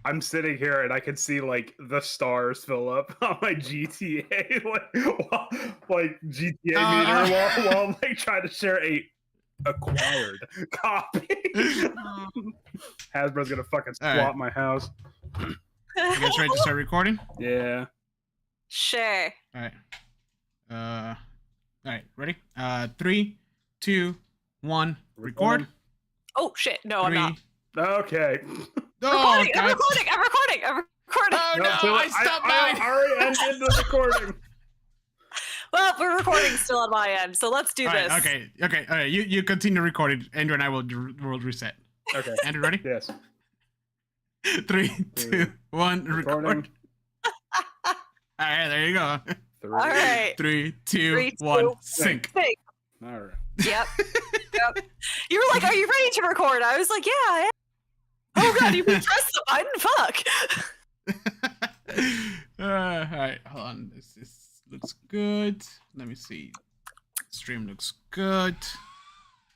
I'm sitting here and I can see like the stars fill up on my GTA like GTA meter while I'm like trying to share a acquired copy. Hasbro's gonna fucking swap my house. You guys ready to start recording? Yeah. Sure. All right, ready? 3, 2, 1, record. Oh shit! No, I'm not. Okay. Oh, I'm recording. Oh no! I stopped mine. I already ended the recording. Well, we're recording still on my end, so let's do this. Okay. All right. You continue recording. Andrew and I will reset. Okay. Andrew, ready? Yes. 3, 2, 1, record. All right, there you go. All right. 3, 2, 1, sync. All right. Yep. You were like, "Are you ready to record?" I was like, "Yeah, I am." Oh god, you pressed the button. Fuck. All right, hold on. This looks good. Let me see. Stream looks good.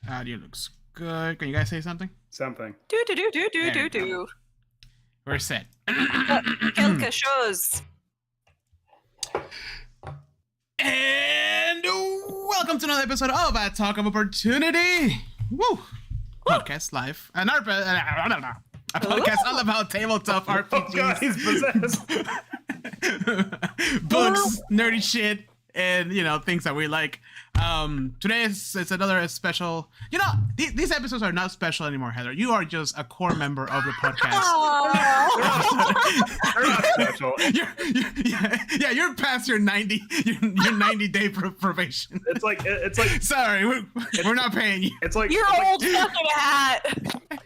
Audio looks good. Can you guys say something? Something. Do. We're set. Quelque chose. And welcome to another episode of AToO of Opportunity. Woo! Podcast live. A podcast all about tabletop RPGs. Oh god, he's possessed. Books, nerdy shit, and things that we like. Today it's another special. These episodes are not special anymore, Heather. You are just a core member of the podcast. They're not special. You're past your 90-day probation. It's like sorry, we're not paying you. It's like your old fucking hat.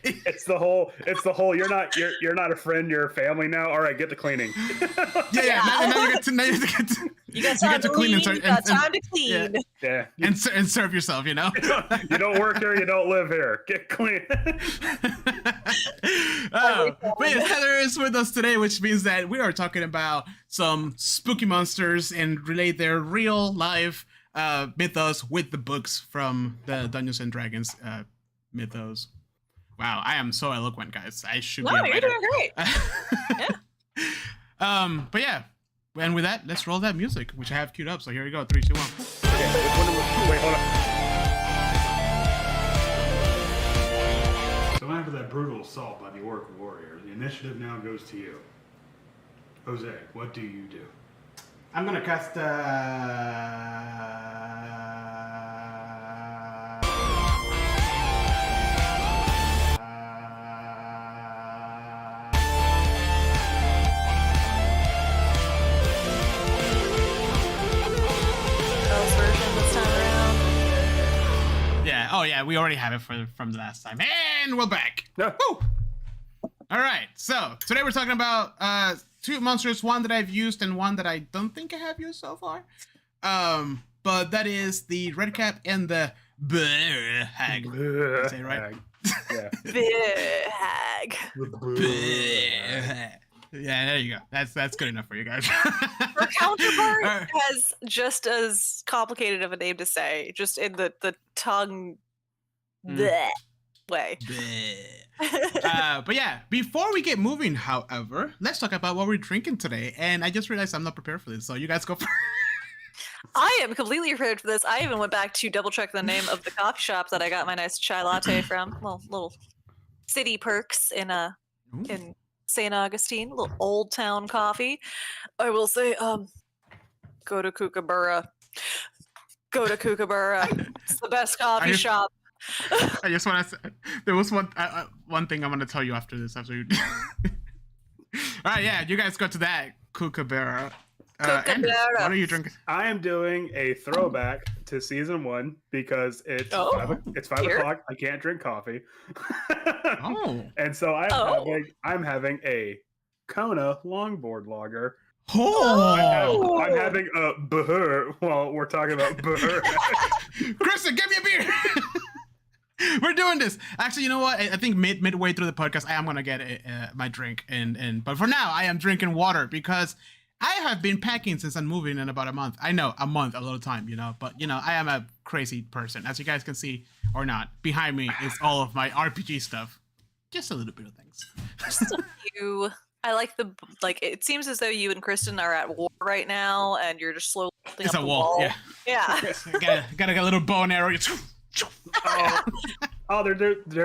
It's the whole you're not a friend, you're a family now. All right, get to cleaning. Now you get to you got time to clean. You got time to clean. Yeah. And serve yourself, You don't work here, you don't live here. Get clean. But yes, Heather is with us today, which means that we are talking about some spooky monsters and relate their real life mythos with the books from the Dungeons and Dragons mythos. Wow, I am so eloquent, guys. I should be a writer. You're doing great. Yeah. But yeah, and with that, let's roll that music, which I have queued up. So here we go, 3, 2, 1. Wait, hold on. So after that brutal assault by the Orc warrior, the initiative now goes to you. Jose, what do you do? I'm gonna cast we already have it from the last time. And we're back. Yeah. Woo! All right, so today we're talking about 2 monsters, one that I've used and one that I don't think I have used so far. But that is the Red Cap and the Bheur hag. Did I say it right? Yeah. Bheur hag. Yeah, there you go. That's good enough for you guys. Her counterpart has just as complicated of a name to say, just in the tongue bleh way. But yeah, before we get moving, however, let's talk about what we're drinking today. And I just realized I'm not prepared for this, so you guys go first. I am completely prepared for this. I even went back to double check the name of the coffee shop that I got my nice chai latte from. Well, little city perks in St. Augustine, a little old town coffee. I will say, go to Kookaburra. Go to Kookaburra. It's the best coffee shop. I just want to say, there was one thing I'm going to tell you after this. After you... All right, yeah, you guys go to that Kookaburra. Andrew, what are you drinking? I am doing a throwback to season 1 because it's 5 o'clock. I can't drink coffee. And so I'm having a Kona longboard lager. I'm having a Bheur while we're talking about Bheur. Kristen, give me a beer. We're doing this. Actually, you know what? I think midway through the podcast, I am gonna get my drink, but for now, I am drinking water because I have been packing since I'm moving in about a month. I know, a month, a little time, but I am a crazy person, as you guys can see or not. Behind me is all of my RPG stuff. just a little bit of things. Just a few. I like it seems as though you and Kristen are at war right now, and you're just slowly building It's up a the wall, wall. yeah. Gotta get a little bow and arrow. Oh, they're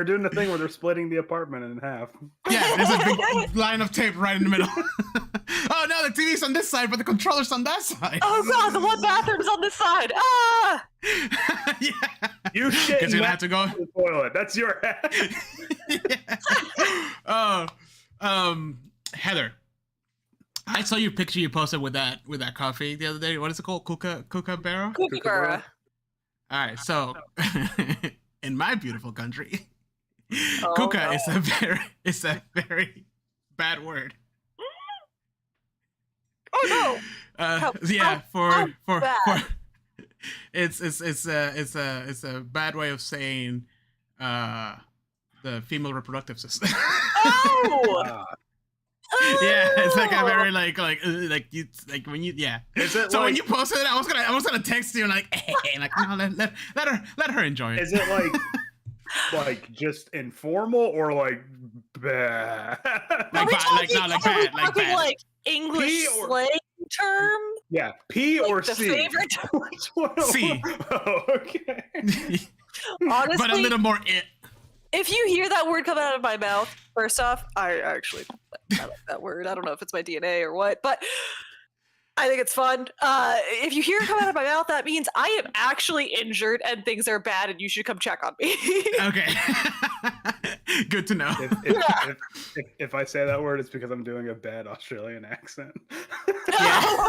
doing the thing where they're splitting the apartment in half. Yeah, there's a big line of tape right in the middle. Oh no, the TV's on this side, but the controller's on that side. Oh god, the one bathroom's on this side. Ah! Yeah. You shit. Because you're gonna have to go. The toilet. That's your hat. Yeah. Oh, Heather, I saw your picture you posted with that coffee the other day. What is it called? Kookaburra? Kookaburra. All right, so in my beautiful country, Oh, kuka no. is a very bad word. Oh no! Yeah, for bad? it's a bad way of saying the female reproductive system. Oh! Yeah, it's like a very like when you Is it so like, when you posted it, I was gonna text you and like, hey, like no, let her enjoy it. is it like just informal or like bad? Like bad. Like English P or- slang term? Yeah, P or the C? favorite. Which one? C. Oh, okay. Honestly, But a little more it. if you hear that word come out of my mouth, first off, I actually I like that word. I don't know if it's my DNA or what, but I think it's fun. If you hear it come out of my mouth, that means I am actually injured and things are bad, and you should come check on me. Okay. Good to know. If I say that word, it's because I'm doing a bad Australian accent. Yeah.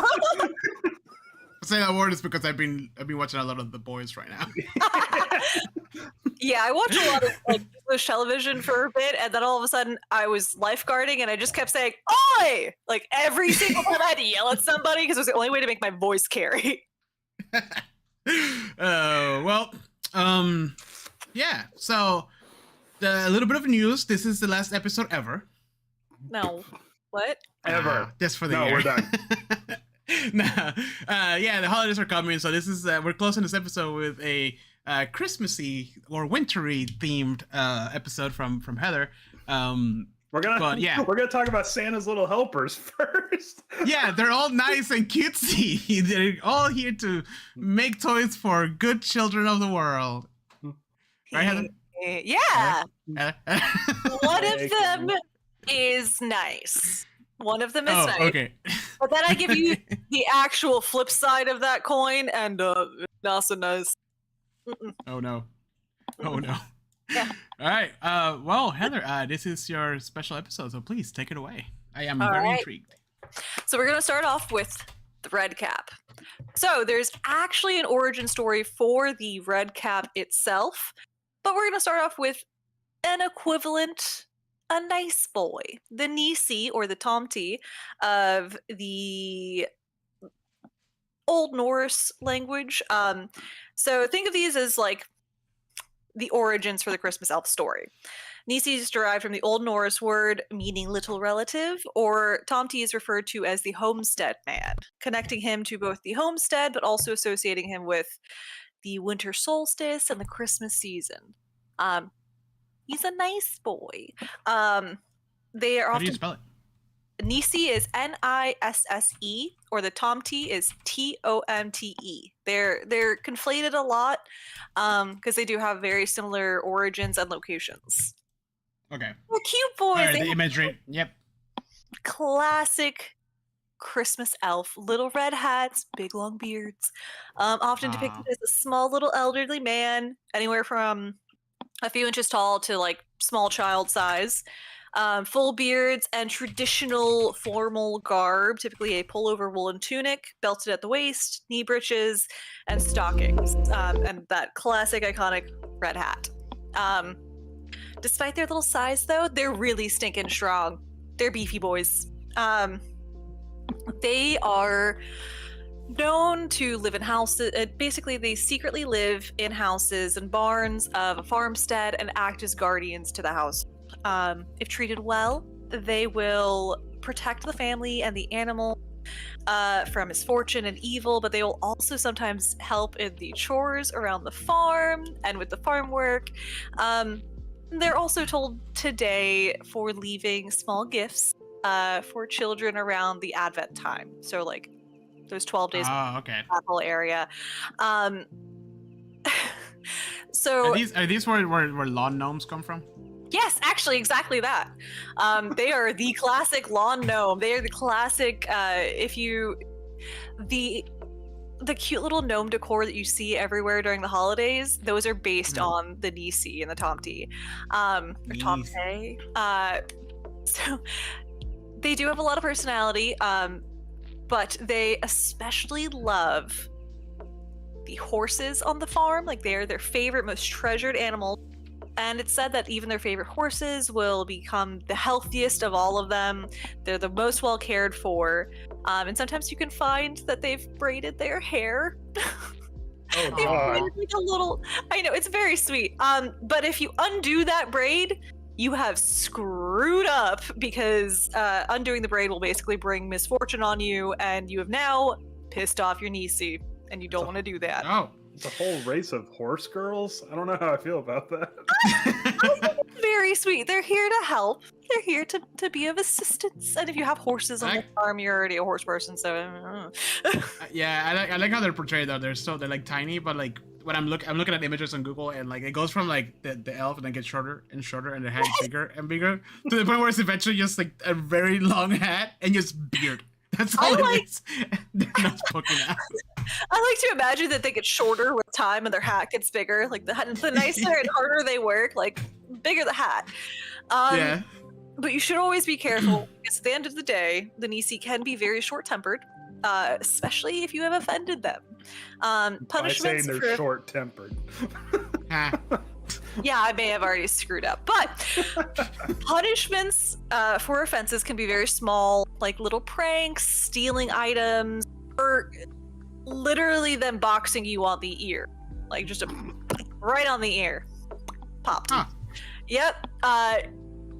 Say that word is because I've been watching a lot of The Boys right now. Yeah, I watched a lot of English television for a bit, and then all of a sudden I was lifeguarding, and I just kept saying "Oi!" like every single time I had to yell at somebody because it was the only way to make my voice carry. Yeah. So a little bit of news. This is the last episode ever. No, what? Ever. Just for the No, year. we're done. Yeah, the holidays are coming, so this is we're closing this episode with a Christmassy or wintry themed episode from Heather. We're gonna talk about Santa's little helpers first. Yeah, they're all nice and cutesy. They're all here to make toys for good children of the world. Right, Heather? Yeah. One of Thank them you. is nice. One of them is Oh, nice. okay. But then I give you the actual flip side of that coin, and not so nice. Mm-mm. Oh no. Oh no. Yeah. All right. Well, Heather, this is your special episode, so please take it away. I am All very right. intrigued. So we're going to start off with the red cap. So there's actually an origin story for the red cap itself, but we're going to start off with an equivalent, a nice boy, the Nisi or the Tomti of the Old Norse language. So think of these as like the origins for the Christmas elf story. Nisi is derived from the Old Norse word meaning little relative, or Tomti is referred to as the homestead man, connecting him to both the homestead but also associating him with the winter solstice and the Christmas season. He's a nice boy. They are How do you often spell it? Nisi is Nisse, or the Tomti is Tomte. They're conflated a lot because they do have very similar origins and locations. Okay. They're cute boys. All right, They the have imagery. Yep. classic Christmas elf, little red hats, big long beards. Often depicted as a small little elderly man, anywhere from a few inches tall to like small child size. Full beards and traditional formal garb, typically a pullover woolen tunic, belted at the waist, knee breeches, and stockings, and that classic iconic red hat. Despite their little size, though, they're really stinking strong. They're beefy boys. They are known to live in houses. Basically, they secretly live in houses and barns of a farmstead and act as guardians to the house. If treated well, they will protect the family and the animal from misfortune and evil, but they will also sometimes help in the chores around the farm and with the farm work. They're also told today for leaving small gifts for children around the Advent time. So like those 12 days okay. Apple area. So are these where lawn gnomes come from? Yes, actually, exactly that. They are the classic lawn gnome. They are the classic. The cute little gnome decor that you see everywhere during the holidays, those are based on the Nisi and the Tomte. Or Tomte. So they do have a lot of personality, but they especially love the horses on the farm. Like, they are their favorite, most treasured animal. And it's said that even their favorite horses will become the healthiest of all of them. They're the most well cared for. And sometimes you can find that they've braided their hair. Oh, God. Like a little, I know, it's very sweet. But if you undo that braid, you have screwed up, because undoing the braid will basically bring misfortune on you, and you have now pissed off your Nisi, and you don't want to do that. Oh. It's a whole race of horse girls? I don't know how I feel about that. I think it's very sweet. They're here to help. They're here to be of assistance. And if you have horses on the farm, you're already a horse person, so... Yeah, I like how they're portrayed, though. They're like tiny, but like when I'm looking at images on Google, and like it goes from like the elf and then gets shorter and shorter, and the head bigger and bigger, to the point where it's eventually just like a very long hat and just beard. That's all it is. They're not poking out. I like to imagine that they get shorter with time and their hat gets bigger. Like the nicer and harder they work, like bigger the hat. Yeah. But you should always be careful, because at the end of the day, the Nisi can be very short-tempered, especially if you have offended them. Punishments By saying they're short-tempered. Yeah, I may have already screwed up. But punishments for offenses can be very small, like little pranks, stealing items, or literally them boxing you on the ear. Like just right on the ear. Pop. Huh. Yep.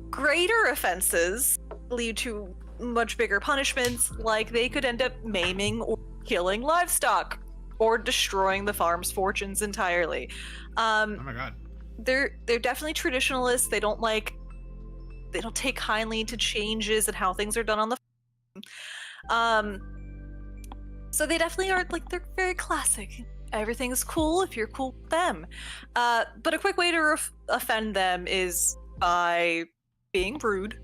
Greater offenses lead to much bigger punishments, like they could end up maiming or killing livestock, or destroying the farm's fortunes entirely. Oh my God. They're definitely traditionalists. They don't take kindly to changes and how things are done on the farm. So they definitely are, like, they're very classic. Everything's cool if you're cool with them. But a quick way to offend them is by being rude,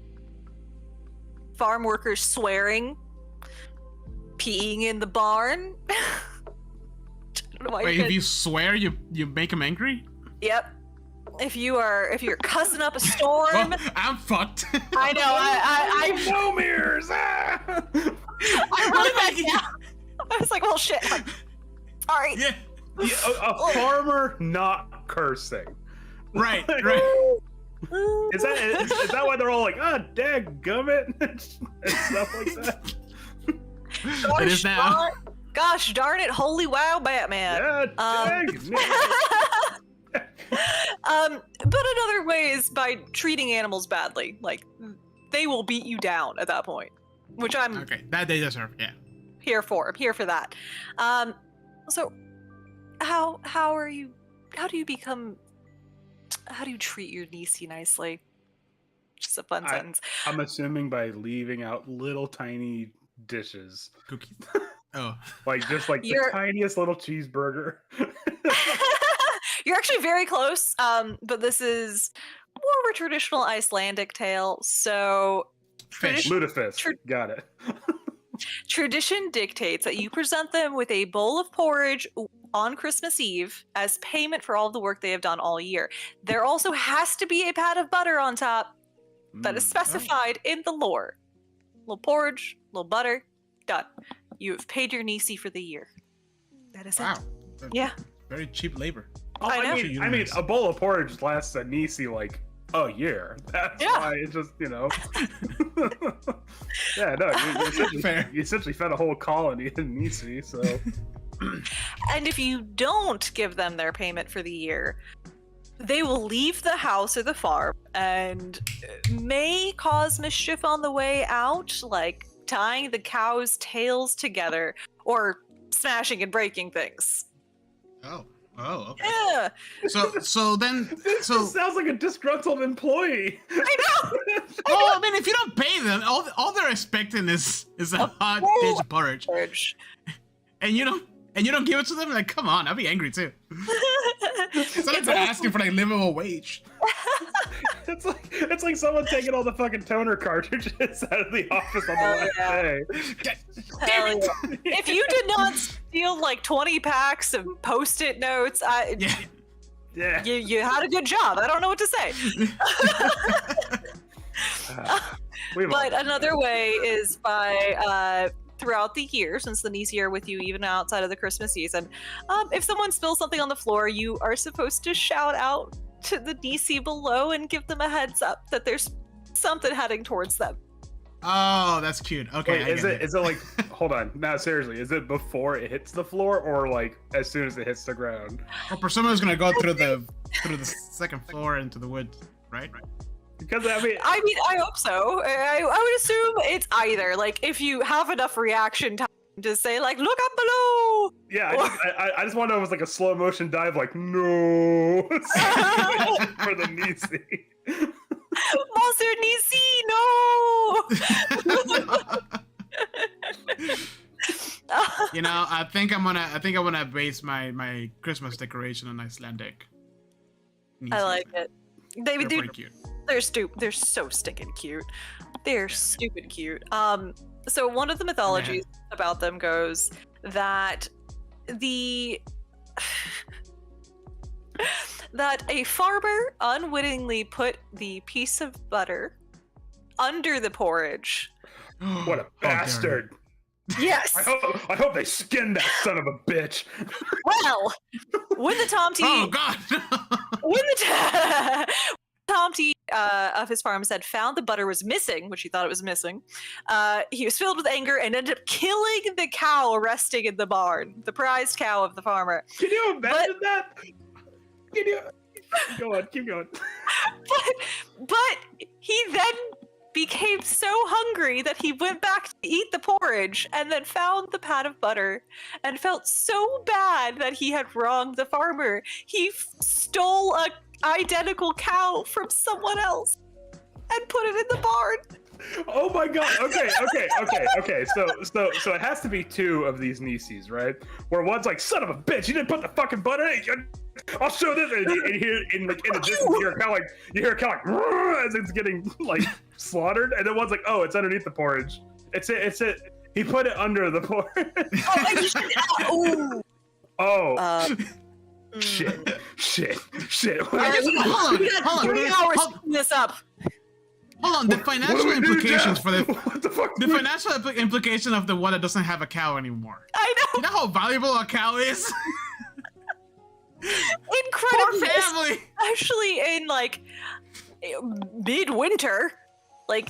farm workers swearing, peeing in the barn. I don't know why. Wait, if you swear, you make them angry? Yep. If you're cussing up a storm, well, I'm fucked. I know. I no mirrors. I really back down. I was like, well, shit. Sorry. Yeah. A farmer not cursing. Right. Is that why they're all like, dadgummit, and stuff like that? It is now. Gosh darn it! Holy wow, Batman. Yeah, but another way is by treating animals badly. Like, they will beat you down at that point, which I'm okay. That they deserve. Yeah. Here for. I'm here for that. So, how do you treat your Nisi nicely? Just a fun sentence. I'm assuming by leaving out little tiny dishes. Cookies. Oh. Like the tiniest little cheeseburger. You're actually very close, but this is more of a traditional Icelandic tale. So, Lutefisk. Got it. Tradition dictates that you present them with a bowl of porridge on Christmas Eve as payment for all of the work they have done all year. There also has to be a pat of butter on top that is specified in the lore. Little porridge, little butter, done. You have paid your Nisi for the year. That is it. Yeah. Very cheap labor. Oh, I mean, a bowl of porridge lasts a Nisi like a year. That's why it's just, yeah, no, you essentially fed a whole colony in Nisi, so. And if you don't give them their payment for the year, they will leave the house or the farm and may cause mischief on the way out, like tying the cows' tails together or smashing and breaking things. Oh. Oh, okay. Yeah. So then, this sounds like a disgruntled employee. I know. Well, I mean, if you don't pay them, all they're expecting is a hot dish of porridge, and you don't give it to them. Like, come on, I'd be angry too. It's like they're asking for like livable wage. It's like someone taking all the fucking toner cartridges out of the office on the last day. Hell yeah. If you did not steal like 20 packs of Post-it notes, you had a good job. I don't know what to say. But another way is by throughout the year, since the Nisi are with you even outside of the Christmas season, if someone spills something on the floor, you are supposed to shout out to the Nisi below and give them a heads up that there's something heading towards them. Oh, that's cute. Okay. Wait, is it like, hold on, now seriously, is it before it hits the floor or like as soon as it hits the ground? Well, Persona is gonna go through the second floor into the woods, right? Because I mean, I hope so. I would assume it's either. Like, if you have enough reaction time to say, like, look up below. Yeah, I just want to know if it was like a slow motion dive, like, no. For the Nisi. Monster Nisi, no. You know, I think I'm gonna base my Christmas decoration on Icelandic. Nisi. I like it. They're pretty cute. They're so stinking cute. They're stupid cute. So one of the mythologies about them goes that that a farmer unwittingly put the piece of butter under the porridge. What a bastard! Yes. I hope they skinned that son of a bitch. Well, when the Tomty. Oh God. When the Tomty of his farm said found the butter was missing, which he thought it was missing, he was filled with anger and ended up killing the cow resting in the barn, the prized cow of the farmer. Can you imagine that? Can you? Keep going. But he then became so hungry that he went back to eat the porridge and then found the pat of butter and felt so bad that he had wronged the farmer. He stole a identical cow from someone else and put it in the barn. Oh my God. Okay. So it has to be two of these Nisis, right? Where one's like, son of a bitch, you didn't put the fucking butter in. I'll show this. And here in the distance, you hear kind of like as it's getting like slaughtered, and then one's like, oh, it's underneath the porridge. It's it. He put it under the porridge. Shit. Hold on. 3 hours to clean this up. Hold on, the financial implications for the what the fuck? The financial implication of the one that doesn't have a cow anymore. I know. You know how valuable a cow is? Incredible. Poor family. Especially in like midwinter. Like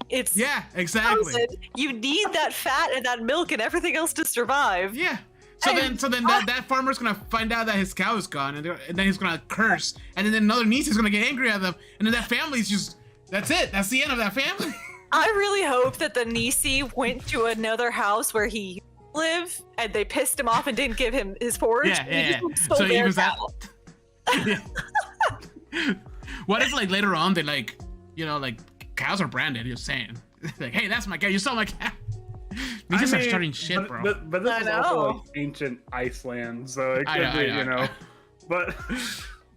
it's exactly. frozen. You need that fat and that milk and everything else to survive. Yeah. So then that farmer's gonna find out that his cow is gone, and then he's gonna curse, and then another niece is gonna get angry at them, and then that family's just, that's it. That's the end of that family. I really hope that the Nisi went to another house where he lived, and they pissed him off and didn't give him his porridge. Yeah. So he was out. What if like later on they like, like cows are branded? You're saying like, hey, that's my cow. You saw my cow. These just are starting shit, bro. But this is also like ancient Iceland, so it could be, But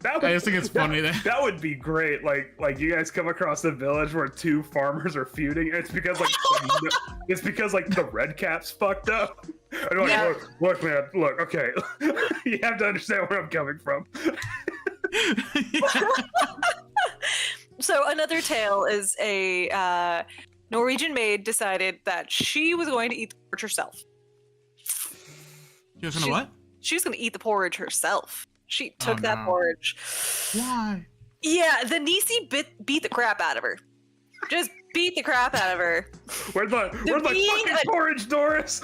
I just think it's funny that would be great. Like you guys come across a village where two farmers are feuding, and it's because the red caps fucked up. And they're like, look, man, look, okay, you have to understand where I'm coming from. So another tale is a Norwegian maid decided that she was going to eat the porridge herself. She was gonna what? She was going to eat the porridge herself. She took that porridge. Why? Yeah, the Nisi beat the crap out of her. Just beat the crap out of her. Where's my fucking porridge, Doris?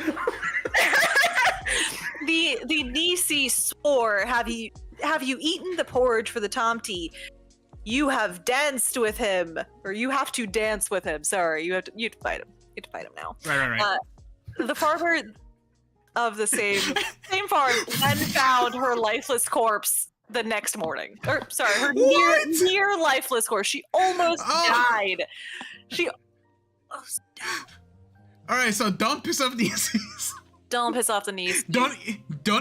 The Nisi swore, have you eaten the porridge for the Tomty? You have danced with him, or you have to dance with him. Sorry, you have to fight him. You have to fight him now. Right. The farmer of the same farm and found her lifeless corpse the next morning. Or sorry, her near lifeless corpse. She almost died. She almost died. All right, so don't piss off the Nieces. Don't piss off the Niece. Don't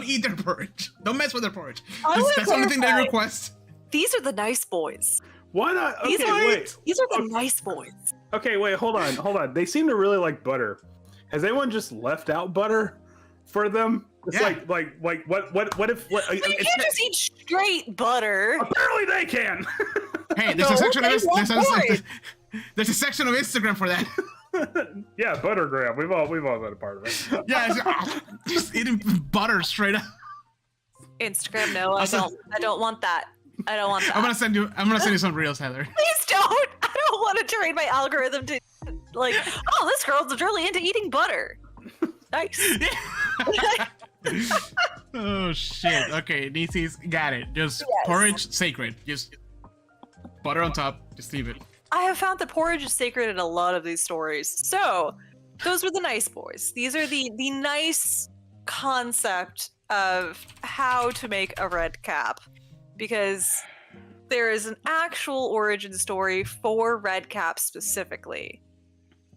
eat their porridge. Don't mess with their porridge. That's the only thing they request. These are the nice boys. Why not? Okay, these are the nice boys. Okay, wait, hold on. They seem to really like butter. Has anyone just left out butter for them? It's like what if you can't just eat straight butter. Apparently they can. Hey, there's a section of there's a section of Instagram for that. Yeah, Buttergram. We've all been a part of it. Yeah, just eating butter straight up. Instagram, no, I don't want that. I don't want that. I'm gonna send you some reels, Heather. Please don't. I don't want to train my algorithm to like. Oh, this girl's really into eating butter. Nice. Oh shit. Okay, Nieces, got it. Just porridge, sacred. Just butter on top. Just leave it. I have found that porridge is sacred in a lot of these stories. So, those were the nice boys. These are the nice concept of how to make a red cap, because there is an actual origin story for red cap specifically.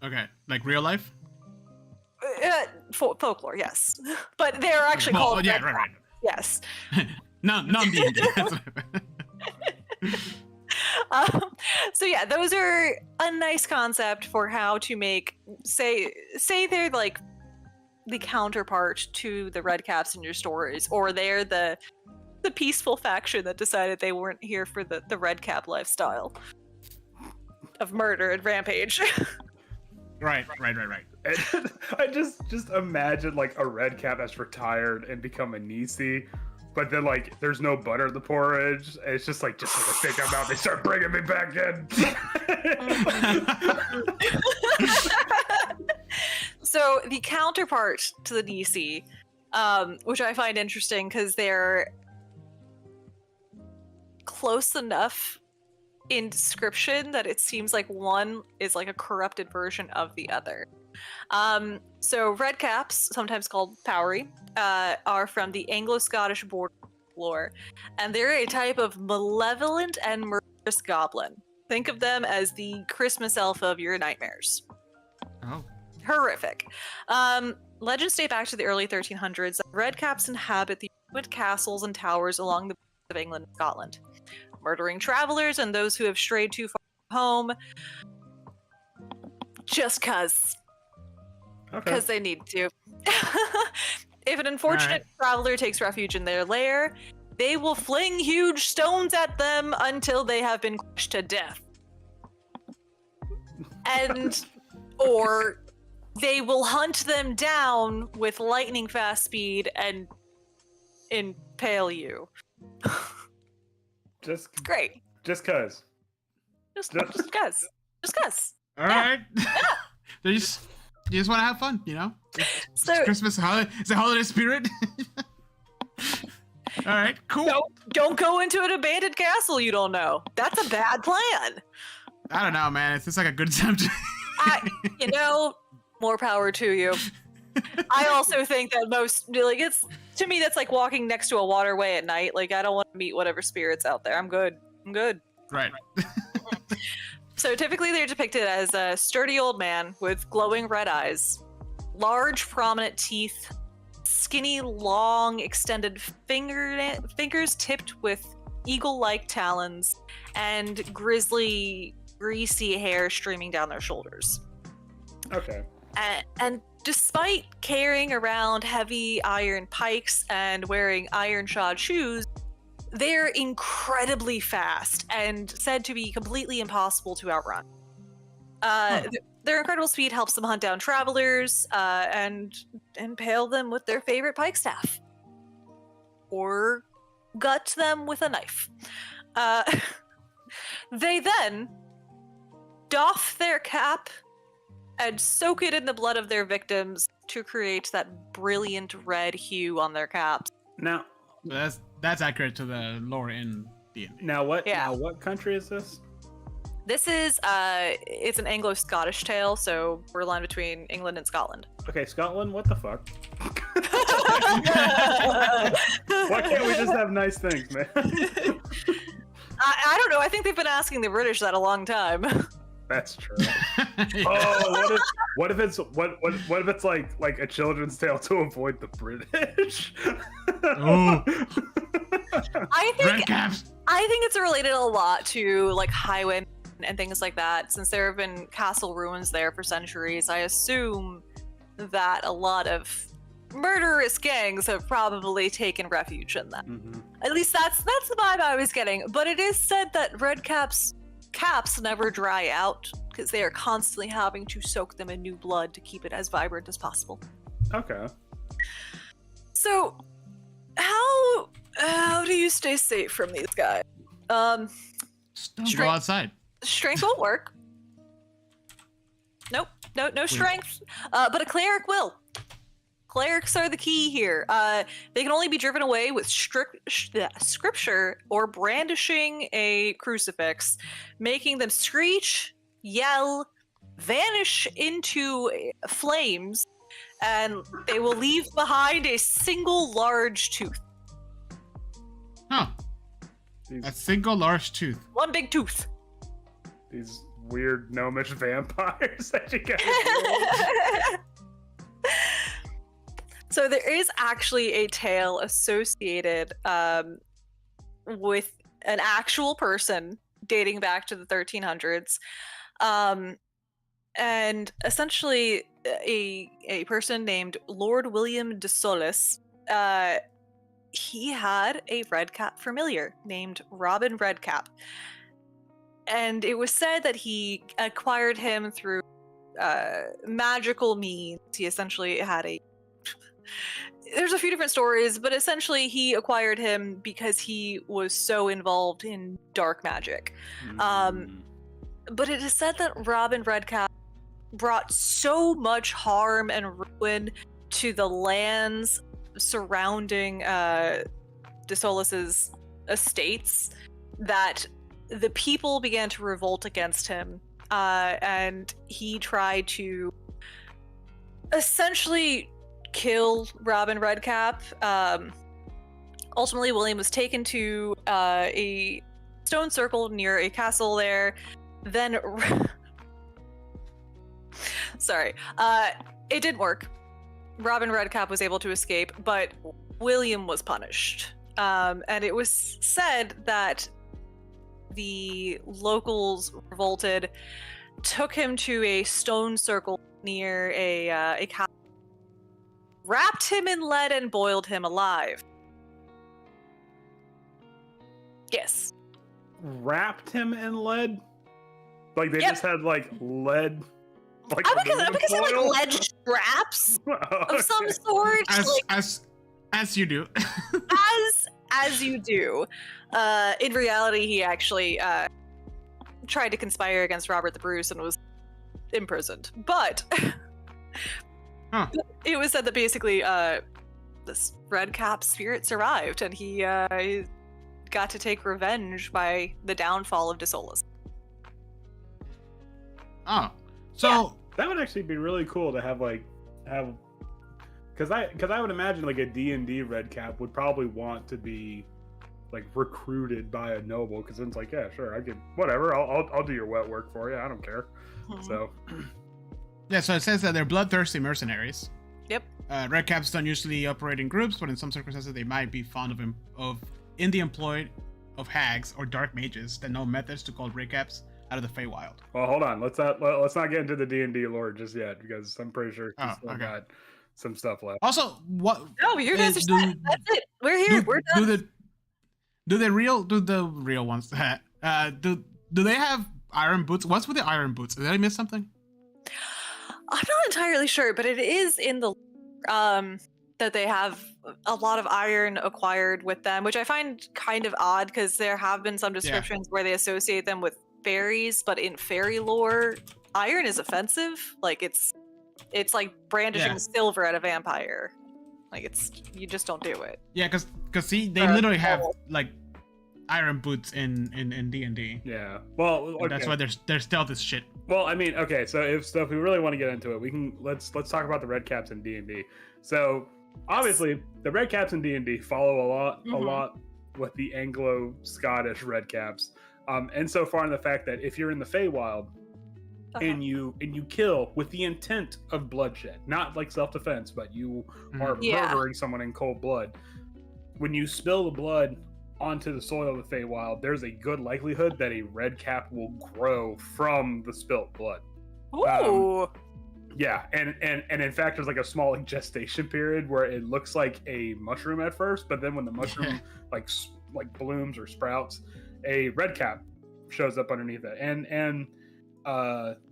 Okay, like real life? Folklore, yes, but they're actually called. Yeah, right. Yes. No, non-D&D. So yeah, those are a nice concept for how to make, say they're like the counterpart to the red caps in your stories, or they're the peaceful faction that decided they weren't here for the red cap lifestyle of murder and rampage. Right. And I just imagine like a red cap that's retired and become a Nisi. But then, like, there's no butter in the porridge. And it's just like, think I'm out. They start bringing me back in. So the counterpart to the Nisi, which I find interesting because they're close enough in description that it seems like one is like a corrupted version of the other. So red caps, sometimes called Powery, are from the Anglo-Scottish border lore, and they're a type of malevolent and murderous goblin. Think of them as the Christmas elf of your nightmares. Oh. Horrific. Legends date back to the early 1300s. Red caps inhabit the ruined castles and towers along the coast of England and Scotland, murdering travelers and those who have strayed too far from home. Just cause they need to. If an unfortunate traveler takes refuge in their lair, they will fling huge stones at them until they have been crushed to death. And, or they will hunt them down with lightning fast speed and impale you. Great. Just cause. Just cause. All right. You just want to have fun, you know? It's Christmas, it's a holiday spirit. All right, cool. Don't go into an abandoned castle you don't know. That's a bad plan. I don't know, man. It's just like a good time to... more power to you. I also think that to me, that's like walking next to a waterway at night. Like, I don't want to meet whatever spirits out there. I'm good. Right. So typically they're depicted as a sturdy old man with glowing red eyes, large prominent teeth, skinny, long, extended fingers tipped with eagle-like talons, and grisly, greasy hair streaming down their shoulders. Okay. And despite carrying around heavy iron pikes and wearing iron-shod shoes, they're incredibly fast and said to be completely impossible to outrun. Their incredible speed helps them hunt down travelers and impale them with their favorite pike staff. Or gut them with a knife. They then doff their cap and soak it in the blood of their victims to create that brilliant red hue on their caps. Now, that's accurate to the lore in D&D. Now what country is this? This is it's an Anglo-Scottish tale, so we're a line between England and Scotland. Okay, Scotland, what the fuck? Why can't we just have nice things, man? I don't know. I think they've been asking the British that a long time. That's true. Oh, what if it's like a children's tale to avoid the British? Oh. I think it's related a lot to like Highwind and things like that. Since there have been castle ruins there for centuries, I assume that a lot of murderous gangs have probably taken refuge in them. Mm-hmm. At least that's the vibe I was getting. But it is said that Redcap's caps never dry out because they are constantly having to soak them in new blood to keep it as vibrant as possible. Okay. So, how do you stay safe from these guys? Don't go outside. Strength won't work. Nope. No strength. But a cleric will. Clerics are the key here. They can only be driven away with scripture or brandishing a crucifix, making them screech, yell, vanish into flames, and they will leave behind a single large tooth. Huh. A single large tooth. One big tooth. These weird gnomish vampires that you guys So there is actually a tale associated with an actual person dating back to the 1300s. And essentially a person named Lord William de Solis, he had a redcap familiar named Robin Redcap. And it was said that he acquired him through magical means. He essentially had there's a few different stories, but essentially he acquired him because he was so involved in dark magic. But it is said that Robin Redcap brought so much harm and ruin to the lands surrounding de Solis's estates that the people began to revolt against him, and he tried to essentially kill Robin Redcap. Ultimately, William was taken to a stone circle near a castle there. Then, sorry, it didn't work. Robin Redcap was able to escape, but William was punished. And it was said that the locals revolted, took him to a stone circle near a castle, wrapped him in lead and boiled him alive. Yes. Wrapped him in lead? Like they just had like lead? Like I'm guessing like lead straps of some sort. As you do. as you do. In reality, he actually tried to conspire against Robert the Bruce and was imprisoned. But it was said that basically this Redcap spirit survived, and he got to take revenge by the downfall of de Solis. Oh, so that would actually be really cool to have because I would imagine like a D&D Redcap would probably want to be like recruited by a noble, because then it's like, yeah, sure, I can, whatever, I'll do your wet work for you, I don't care. So yeah, so it says that they're bloodthirsty mercenaries. Yep. Redcaps don't usually operate in groups, but in some circumstances they might be fond in the employ of hags or dark mages that know methods to call Redcaps out of the Feywild. Well, hold on, let's not get into the D&D lore just yet, because I'm pretty sure he's still got some stuff left. Also, what? No, your guys are set. That's it. We're here. We're done. Do the real ones do they have iron boots? What's with the iron boots? Did I miss something? I'm not entirely sure, but it is in the that they have a lot of iron acquired with them, which I find kind of odd, because there have been some descriptions where they associate them with fairies, but in fairy lore, iron is offensive. Like it's like brandishing silver at a vampire. Like you just don't do it. Yeah, because see, they literally have like iron boots in D&D. Yeah. Well, okay. That's why they're stealth as shit. Well, I mean, okay, so if we really want to get into it, let's talk about the Redcaps in D&D. So obviously the red caps in D&D follow a lot with the Anglo-Scottish red caps, insofar in the fact that if you're in the Feywild and you kill with the intent of bloodshed, not like self-defense, but you are murdering someone in cold blood, when you spill the blood onto the soil of the Feywild, there's a good likelihood that a red cap will grow from the spilt blood. Ooh. Yeah, and in fact, there's like a small gestation period where it looks like a mushroom at first, but then when the mushroom like blooms or sprouts, a red cap shows up underneath it. And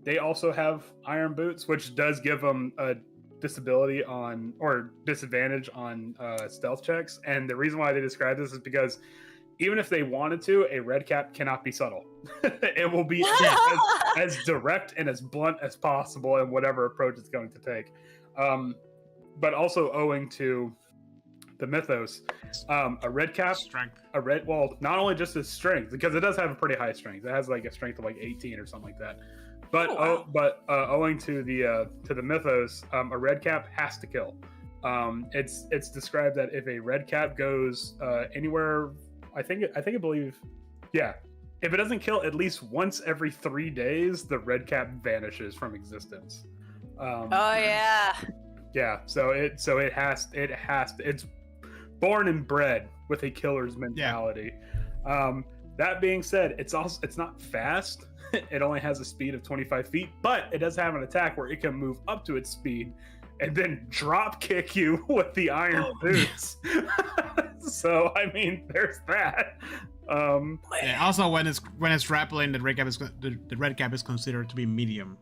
they also have iron boots, which does give them a disadvantage on stealth checks. And the reason why they describe this is because even if they wanted to, a red cap cannot be subtle. It will be as direct and as blunt as possible in whatever approach it's going to take. But also owing to the mythos, a red cap, not only just its strength, because it does have a pretty high strength. It has like a strength of like 18 or something like that. But owing to the mythos, a red cap has to kill. It's described that if a red cap goes anywhere, if it doesn't kill at least once every 3 days, the red cap vanishes from existence. Yeah. So it's born and bred with a killer's mentality. That being said, it's not fast. It only has a speed of 25 feet, but it does have an attack where it can move up to its speed and then drop kick you with the iron boots. So I mean, there's that. Also, when it's grappling, the red cap is considered to be medium,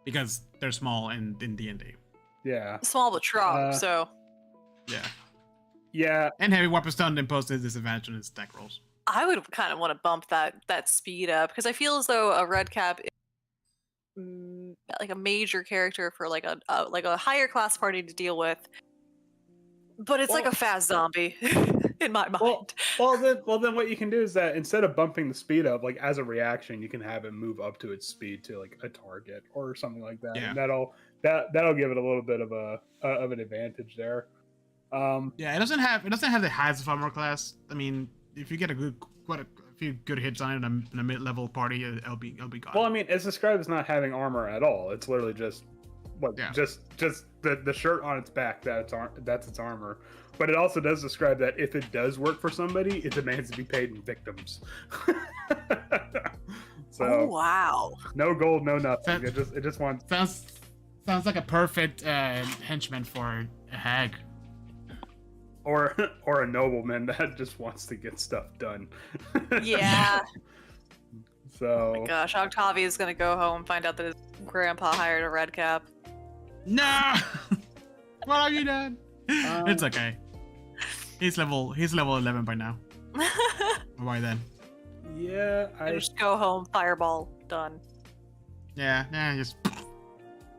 because they're small in D&D. Yeah, small but strong. So yeah, and heavy weapons don't impose this disadvantage on its attack rolls. I would kind of want to bump that speed up, because I feel as though a red cap is like a major character for like a higher class party to deal with, but it's like a fast zombie in my mind. Well, then what you can do is that instead of bumping the speed up, like as a reaction, you can have it move up to its speed to like a target or something like that. Yeah. And that'll give it a little bit of an advantage there. It doesn't have the highest of armor class. I mean, if you get a few good hits on it in a mid-level party, it'll be gone. Well, I mean, it's described as not having armor at all. It's literally just the shirt on its back that's its armor. But it also does describe that if it does work for somebody, it demands to be paid in victims. So, wow! No gold, no nothing. It just wants. Sounds like a perfect henchman for a hag. Or a nobleman that just wants to get stuff done. Yeah. So. Oh my gosh, Octavia's gonna go home and find out that his grandpa hired a red cap. No. What have you done? It's okay. He's level 11 by now. Why then? Yeah, I just go home, fireball, done. Yeah.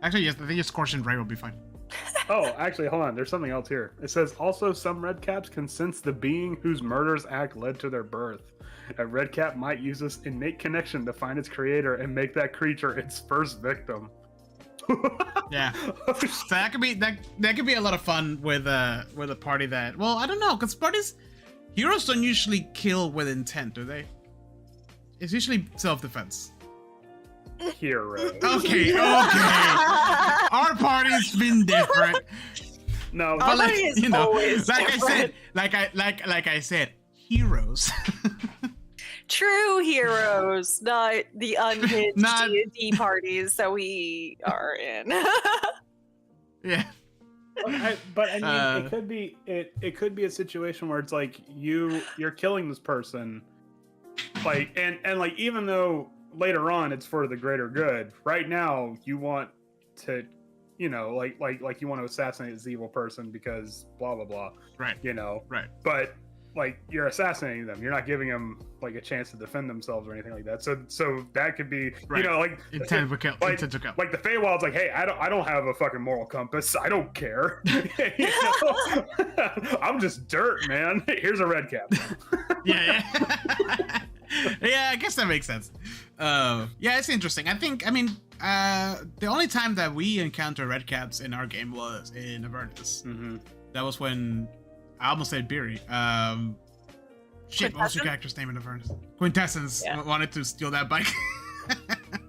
Actually, yes. I think just Scorching Ray will be fine. Oh, actually, hold on. There's something else here. It says, also, some red caps can sense the being whose murderous act led to their birth. A red cap might use this innate connection to find its creator and make that creature its first victim. Yeah. So that could be a lot of fun with a party that, well, I don't know, because heroes don't usually kill with intent, do they? It's usually self-defense. Hero. Okay. Our party's been different. No, but like I said, heroes. True heroes, not the unhinged D&D parties that we are in. Yeah. But I mean, it could be a situation where it's like you're killing this person, like and like, even though later on it's for the greater good, right now you want to, like you want to assassinate this evil person because blah blah blah, right? Right. But like, you're assassinating them, you're not giving them like a chance to defend themselves or anything like that. So that could be, right. Like intent to kill. Like the Feywild's like, hey, I don't have a fucking moral compass. I don't care. I'm just dirt, man. Here's a red cap. Yeah. Yeah, I guess that makes sense. Yeah, it's interesting. I mean, the only time that we encountered redcaps in our game was in Avernus. Mm-hmm. That was when I almost said Beery. Shit, what was your character's name in Avernus? Quintessence wanted to steal that bike.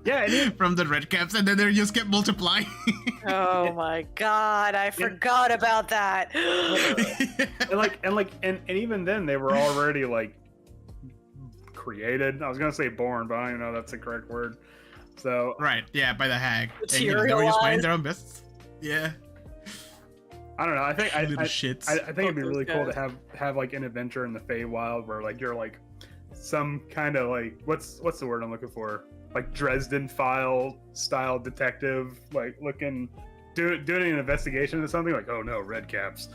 Yeah, from the redcaps, and then they just kept multiplying. Oh my god, I forgot about that. and even then they were already like created. I was gonna say born, but I don't even know if that's the correct word. So right, yeah, by the hag. And, they were just playing their own business. Yeah. I don't know. I think I think it'd be really cool to have like an adventure in the Feywild where like you're like some kind of like what's the word I'm looking for? Like Dresden File style detective, like doing an investigation into something. Like, oh no, redcaps!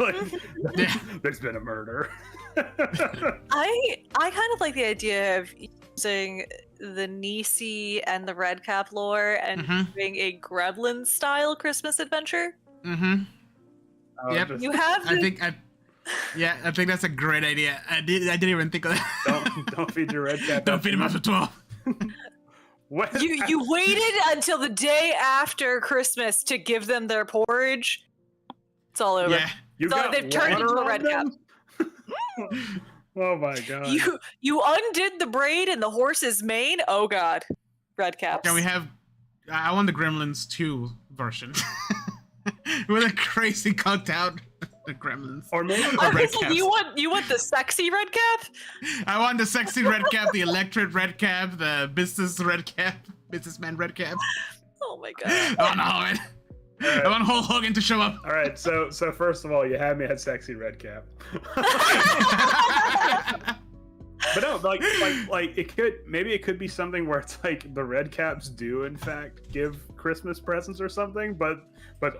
Like, there's been a murder. I kind of like the idea of using the Nisi and the redcap lore and doing a Gremlin style Christmas adventure. Mm-hmm. Yep. You have. I think that's a great idea. I didn't even think of that. Don't feed your redcap. Don't feed him after 12. What? You waited until the day after Christmas to give them their porridge. It's all over. Yeah. They've turned into a redcap. Oh my god. You undid the braid and the horse's mane. Oh god, redcaps. Can we have? I want the Gremlins 2 version with a crazy cooked out the Gremlins. Or maybe you want the sexy redcap? I want the sexy redcap, the electric redcap, the businessman redcap. Oh my god. Oh no, man. I want Hulk Hogan to show up. All right, so first of all, you had me at sexy redcap. But no, like it could be something where it's like the redcaps do in fact give Christmas presents or something, but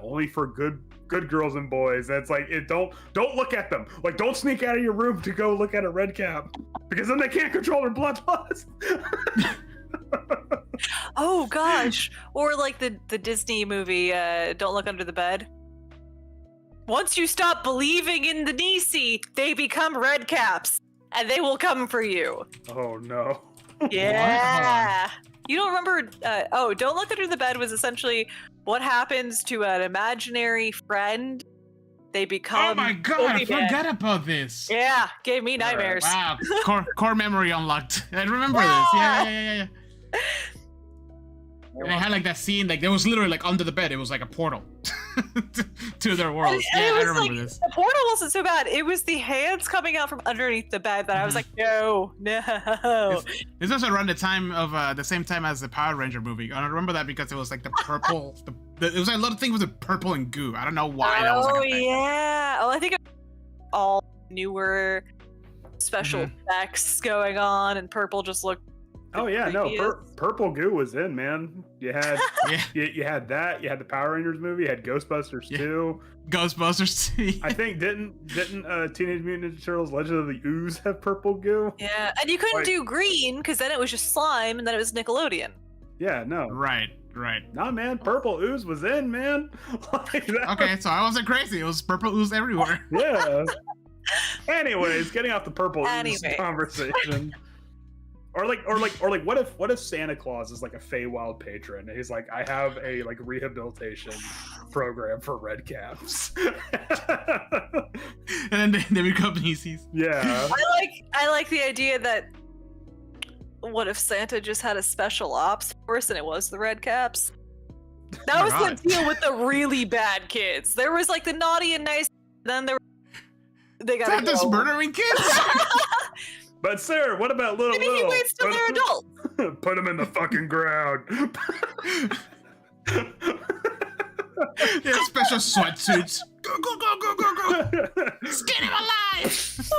only for good girls and boys. That's like don't look at them. Like don't sneak out of your room to go look at a redcap because then they can't control their blood loss. Oh gosh, or like the Disney movie Don't Look Under the Bed. Once you stop believing in the Nisi, they become redcaps and they will come for you. Oh no. Yeah. You don't remember Don't Look Under the Bed was essentially what happens to an imaginary friend. They become. Oh my god, I forgot about this. Yeah, gave me nightmares. Wow, core memory unlocked. I remember this. Yeah. And they had like that scene, like there was literally like under the bed, it was like a portal to their worlds. I remember this. The portal wasn't so bad. It was the hands coming out from underneath the bed that I was like, no. This was around the same time as the Power Ranger movie. And I remember that because it was like the purple. It was like a lot of things with the purple and goo. I don't know why that was like a thing. Yeah. Oh, I think all newer special effects going on, and purple just looked. Oh yeah, no, purple goo was in, man. You had you had that. You had the Power Rangers movie. You had Ghostbusters 2. Ghostbusters 2. I think didn't Teenage Mutant Ninja Turtles: Legend of the Ooze have purple goo? Yeah, and you couldn't do green because then it was just slime, and then it was Nickelodeon. Yeah, no. Right. Nah, man, purple ooze was in, man. Okay, so I wasn't crazy. It was purple ooze everywhere. Yeah. Anyways, getting off the purple ooze conversation. Or what if Santa Claus is like a Feywild patron and he's like, I have a like rehabilitation program for redcaps. And then they become Nisis. Yeah. I like the idea that what if Santa just had a special ops force and it was the redcaps? That was the deal with the really bad kids. There was like the naughty and nice, then they got Santa's murdering kids. But sir, what about little? Maybe he waits till they're adults. Put them in the fucking ground. Yeah, special sweatsuits. Go. Skin him alive.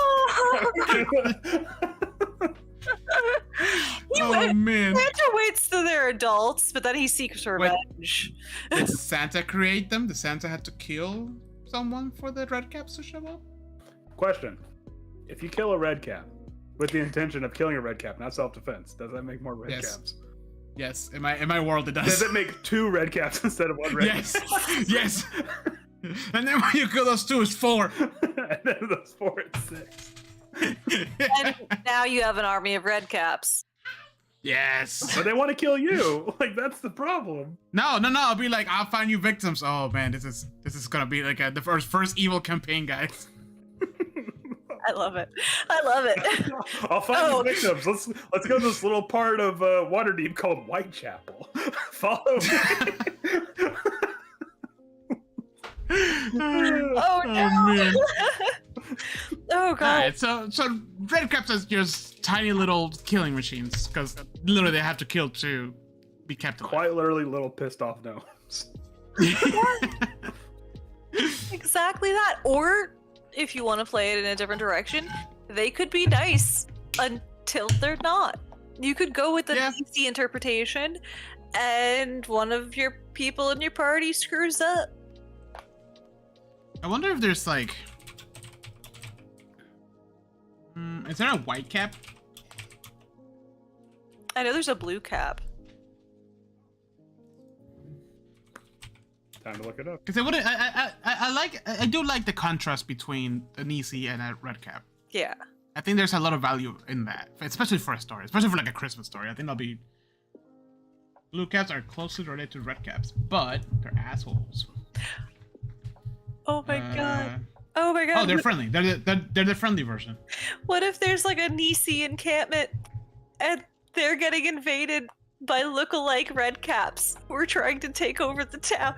Oh man. Santa waits till they're adults, but then he seeks revenge. Did Santa create them? Did Santa have to kill someone for the redcaps to show up? Question: if you kill a redcap with the intention of killing a redcap, not self-defense, does that make more redcaps? Yes. In my world, it does. Does it make 2 redcaps instead of 1 redcap? Yes. And then when you kill those 2, it's 4. And then those 4, it's 6. And now you have an army of redcaps. Yes. But they want to kill you. Like, that's the problem. No. I'll be like, I'll find you victims. Oh man, this is gonna be like the first evil campaign, guys. I love it. I'll find you victims. Let's go to this little part of Waterdeep called Whitechapel. Follow me. Oh no! Man. Oh god! Alright, so red caps are just tiny little killing machines because literally they have to kill to be kept alive. Quite literally, little pissed off gnomes. Exactly that. Or if you want to play it in a different direction, they could be nice until they're not. You could go with the easy interpretation, and one of your people in your party screws up. I wonder if there's like, is there a white cap? I know there's a blue cap. Time to look it up. Because I do like the contrast between a Nisi and a red cap. Yeah. I think there's a lot of value in that, especially for a story, especially for like a Christmas story. I think that'll be. Blue caps are closely related to red caps, but they're assholes. Oh my god. Oh my god. Oh, they're friendly. They're the friendly version. What if there's like a Nisi encampment and they're getting invaded by lookalike red caps who are trying to take over the town?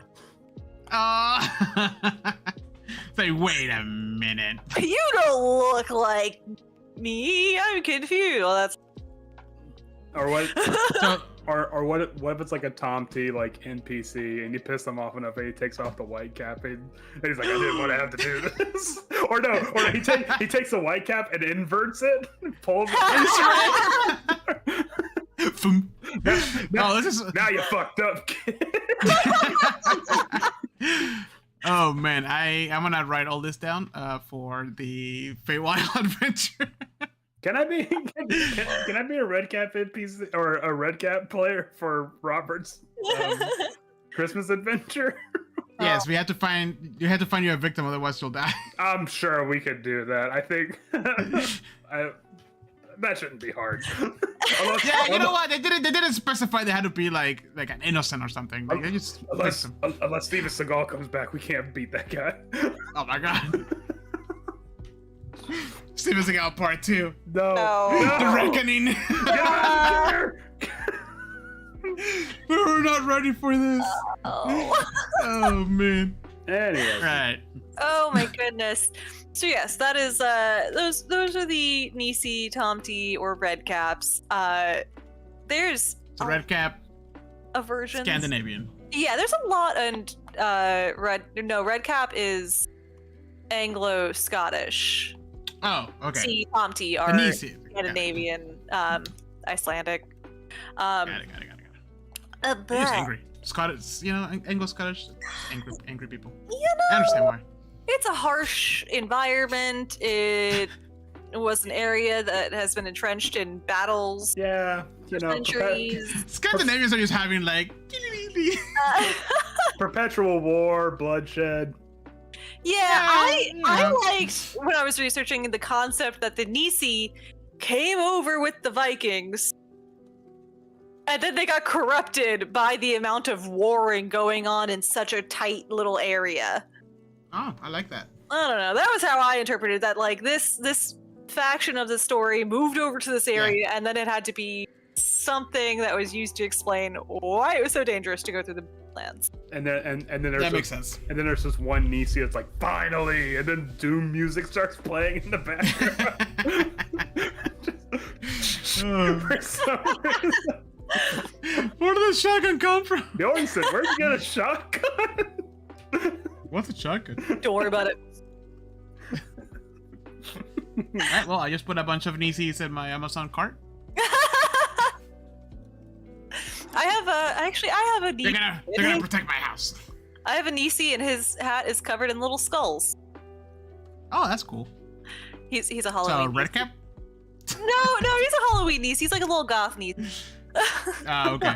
Say, wait a minute. You don't look like me. I'm confused. Well, that's. Or what? So, or what if it's like a Tom T like NPC and you piss him off enough and he takes off the white cap and he's like, I didn't want to have to do this. Or he takes the white cap and inverts it and pulls it. Now you fucked up, kid. Oh man, I'm gonna write all this down for the Feywild adventure. Can I be a red cap NPC or a red cap player for Robert's Christmas adventure? Yes, you have to find you a victim, otherwise you'll die. I'm sure we could do that. I think that shouldn't be hard. You know what? They didn't specify they had to be like an innocent or something. Like, unless Steven Seagal comes back, we can't beat that guy. Oh my god. Steven Seagal Part 2. No. The Reckoning. Get out of here. We're not ready for this. Oh man. Anyway. Right. Oh my goodness. So yes, that is those are the Nisi, Tomty, or red caps. There's red cap. A version. Scandinavian. Yeah, there's a lot, and red cap is Anglo-Scottish. Oh, okay. See, Tomty are Scandinavian, Icelandic. Got it. He's just angry. Scottish, Anglo-Scottish, angry people. I understand why. It's a harsh environment. It was an area that has been entrenched in battles. Yeah, centuries. Scandinavians are just having like perpetual war, bloodshed. Yeah, I liked when I was researching the concept that the Nisi came over with the Vikings. And then they got corrupted by the amount of warring going on in such a tight little area. Oh, I like that. I don't know. That was how I interpreted that. Like this faction of the story moved over to this area, and then it had to be something that was used to explain why it was so dangerous to go through the lands. And then there's makes sense. And then there's this one Nisi that's like, finally, and then Doom music starts playing in the background. For some reason. Where did the shotgun come from? Bjornson, where'd you get a shotgun? What's a shotgun? Don't worry about it. Alright, well, I just put a bunch of Nisis in my Amazon cart. I have a Nisi. They're gonna protect my house. I have a Nisi, and his hat is covered in little skulls. Oh, that's cool. He's a Halloween. So red cap? No, he's a Halloween Nisi. He's like a little goth Nisi. Okay.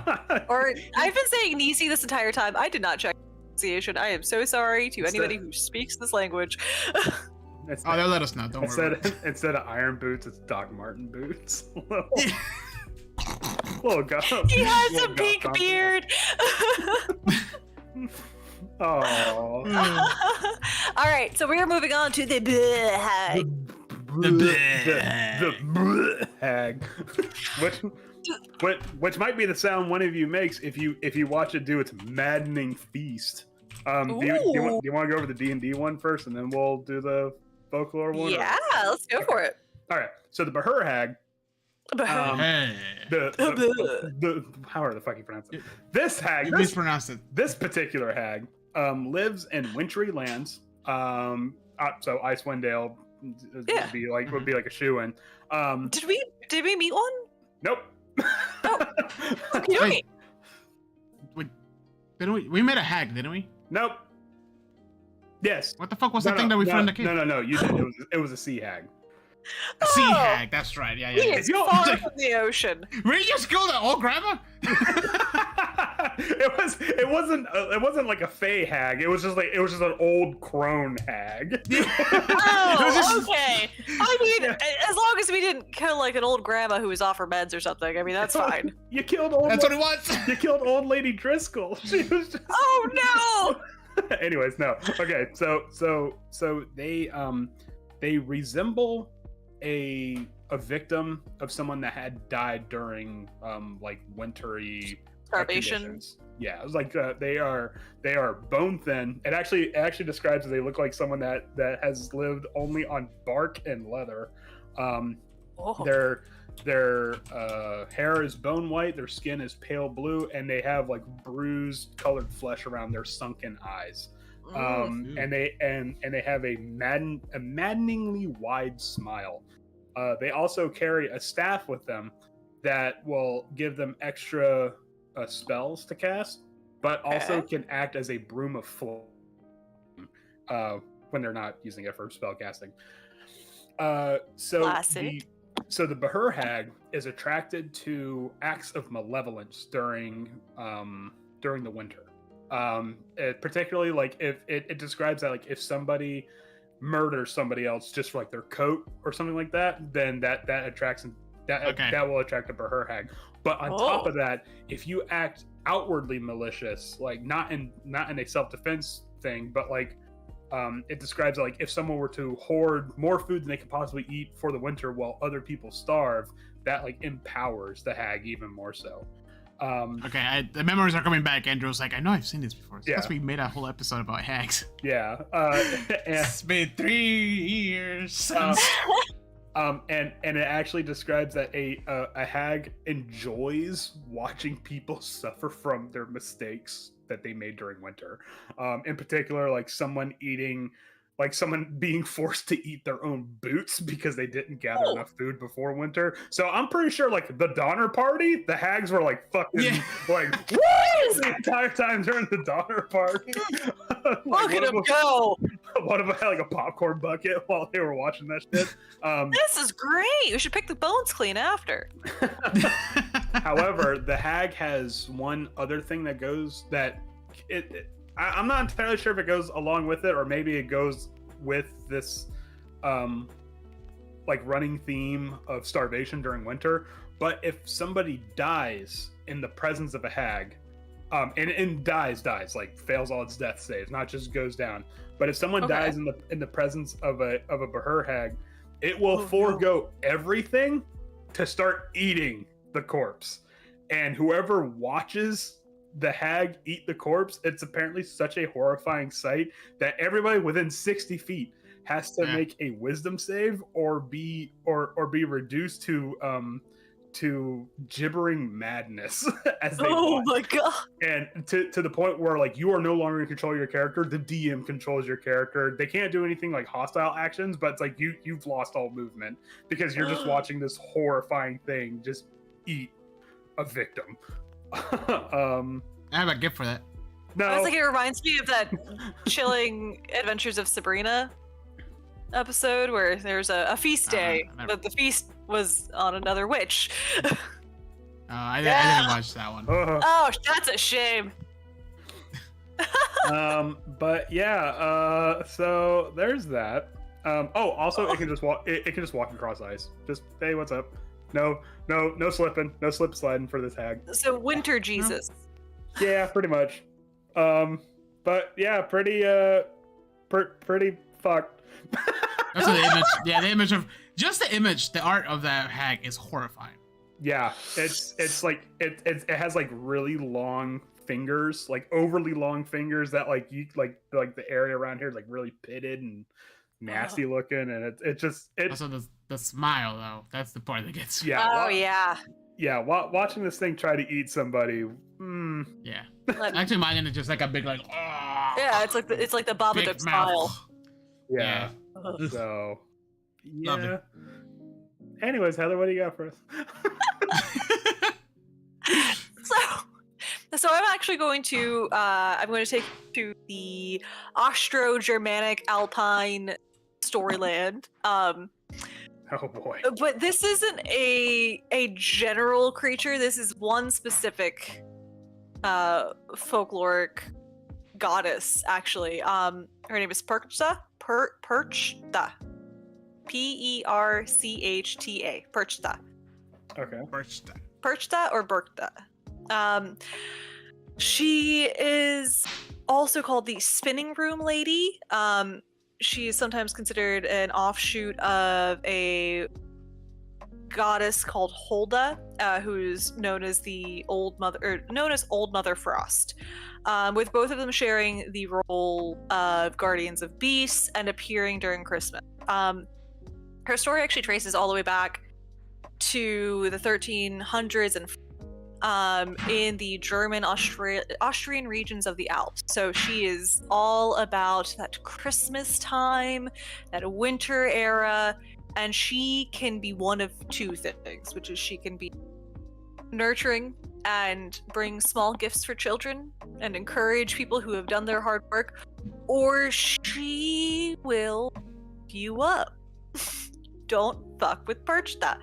Or I've been saying Nisi this entire time. I did not check pronunciation. I am so sorry to anybody who speaks this language. They'll let us know. Don't worry. Instead of iron boots, it's Doc Martin boots. Little go. He has a pink beard. Oh. All right, so we're moving on to the hag. The hag, which might be the sound one of you makes if you watch it do its maddening feast. Do you want to go over the D&D one first, and then we'll do the folklore one? Yeah, let's go for it. All right. So the Bheur hag. How the fuck you pronounce it? This hag. You mispronounced it. This particular hag lives in wintry lands. So Icewind Dale would be like a shoe-in. Did we meet one? Nope. Oh. Okay. Wait, didn't we met a hag, didn't we? Nope. Yes. What the fuck was the thing that we found in the cave? No. You did. It was a sea hag. A sea hag. That's right. Yeah. It's far from the ocean. Really, you just killed an old grandma? It wasn't like a fey hag. It was just an old crone hag. Oh, okay. I mean, as long as we didn't kill like an old grandma who was off her meds or something. I mean, that's fine. You killed old. That's what it was. You killed old lady Driscoll. She was just. Oh no. Anyways, no. Okay, so they resemble a victim of someone that had died during like wintry starvation. Conditions. Yeah, it was like they are bone thin. It actually describes that they look like someone that has lived only on bark and leather. Their hair is bone white, their skin is pale blue, and they have like bruised colored flesh around their sunken eyes. And they have a maddeningly wide smile. They also carry a staff with them that will give them extra spells to cast, but also can act as a broom of flame when they're not using it for spell casting. So the Bheur hag is attracted to acts of malevolence during the winter. Particularly like if it describes that like if somebody murders somebody else just for like their coat or something like that, then that attracts that will attract a Bheur hag. But on top of that, if you act outwardly malicious, like not in a self-defense thing, but like it describes like if someone were to hoard more food than they could possibly eat for the winter while other people starve, that like empowers the hag even more so. The memories are coming back. Andrew's like, I know I've seen this before. Plus, we made a whole episode about hags. Yeah. It's been 3 years. And it actually describes that a hag enjoys watching people suffer from their mistakes that they made during winter. In particular, like someone being forced to eat their own boots because they didn't gather enough food before winter. So I'm pretty sure like the Donner Party, the hags were like fucking like woo the entire time during the Donner Party. Look at them go! One of them had like a popcorn bucket while they were watching that shit. This is great. We should pick the bones clean after. However, the hag has one other thing that goes that I'm not entirely sure if it goes along with it or maybe it goes with this like running theme of starvation during winter. But if somebody dies in the presence of a hag, and dies like fails all its death saves, not just goes down, but if someone dies in the presence of a Bheur hag, it will forego everything to start eating the corpse. And whoever watches the hag eat the corpse, it's apparently such a horrifying sight that everybody within 60 feet has to make a wisdom save or be reduced to gibbering madness as they watch. My god. And to the point where like you are no longer in control of your character, the DM controls your character. They can't do anything like hostile actions, but it's like you've lost all movement because you're just watching this horrifying thing just eat a victim. I have a gift for that. No. I was like, it reminds me of that Chilling Adventures of Sabrina episode where there's a feast day, but the feast was on another witch. I didn't watch that one. Oh, that's a shame. But yeah, so there's that. Also it can just walk. It can just walk across ice. Just hey, what's up? No slipping, no slip sliding for this hag. So winter Jesus. Yeah, pretty much. But yeah, pretty fucked. That's the image. Yeah, the image of just the image, the art of that hag is horrifying. Yeah, it's like it has like really long fingers, like overly long fingers that like you like the area around here is like really pitted and nasty looking, and it just also the smile though, that's the part that gets Yeah. Watching this thing try to eat somebody. Yeah, actually imagine it's just like a big like yeah, it's like the Babadook smile. Yeah. So yeah. Anyways, Heather, what do you got for us? So I'm actually going to take to the Austro-Germanic Alpine storyland. Oh boy. But this isn't a general creature. This is one specific folkloric goddess, actually. Her name is Perchta. Perchta. Perchta. Perchta. Okay. Perchta or Berchta. She is also called the Spinning Room Lady. She is sometimes considered an offshoot of a goddess called Holda, who's known as Old Mother Frost. With both of them sharing the role of guardians of beasts and appearing during Christmas. Her story actually traces all the way back to the 1300s and in the German Austrian regions of the Alps. So she is all about that Christmas time, that winter era, and she can be one of two things, which is she can be nurturing and bring small gifts for children and encourage people who have done their hard work, or she will f you up. Don't fuck with Perchta.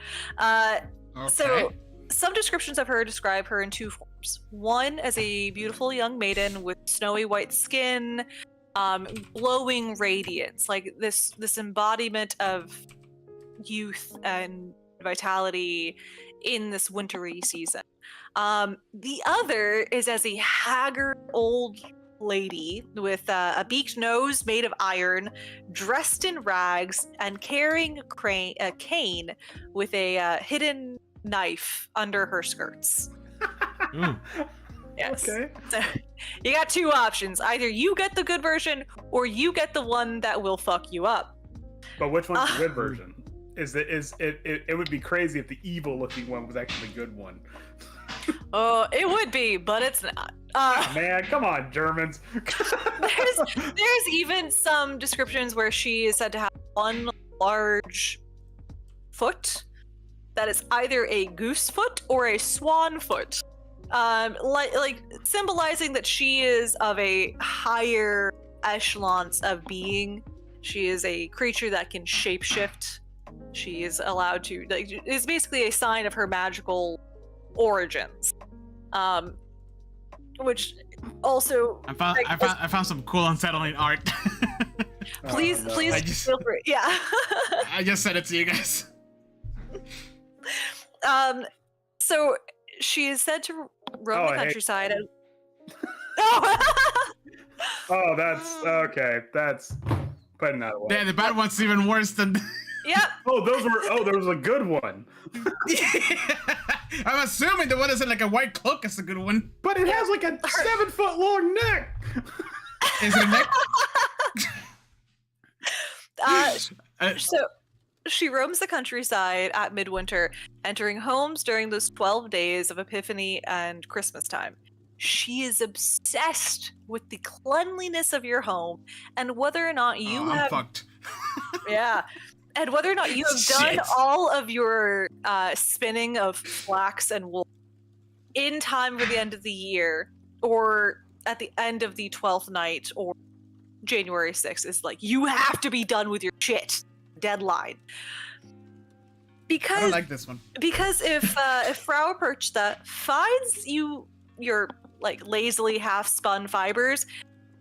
So some descriptions of her describe her in two forms. One as a beautiful young maiden with snowy white skin, glowing radiance, like this embodiment of youth and vitality in this wintry season. The other is as a haggard old lady with a beaked nose made of iron, dressed in rags, and carrying a cane with a hidden knife under her skirts. Yes. Okay. So you got two options. Either you get the good version or you get the one that will fuck you up. But which one's the good version? It would be crazy if the evil looking one was actually the good one. Oh, it would be, but it's not. Man, come on, Germans. there's even some descriptions where she is said to have one large foot that is either a goose foot or a swan foot, like symbolizing that she is of a higher echelons of being. She is a creature that can shapeshift. She is allowed to, is basically a sign of her magical origins. Which also I found some cool unsettling art. Please feel free. Yeah. I just sent it to you guys. So she is said to roam the countryside. Oh, that's okay. That's putting that away. Yeah, the bad one's even worse than. Yep. There was a good one. I'm assuming the one that's in like a white cloak is a good one. But it has like a 7-foot long neck. Is it a neck? So she roams the countryside at midwinter, entering homes during those 12 days of Epiphany and Christmas time. She is obsessed with the cleanliness of your home and whether or not you have. I'm fucked. Yeah. And whether or not you have done all of your spinning of flax and wool in time for the end of the year, or at the end of the 12th night, or January 6th, is like, you have to be done with your shit. Deadline. Because I don't like this one. Because if Frau Perchta finds your like lazily half-spun fibers,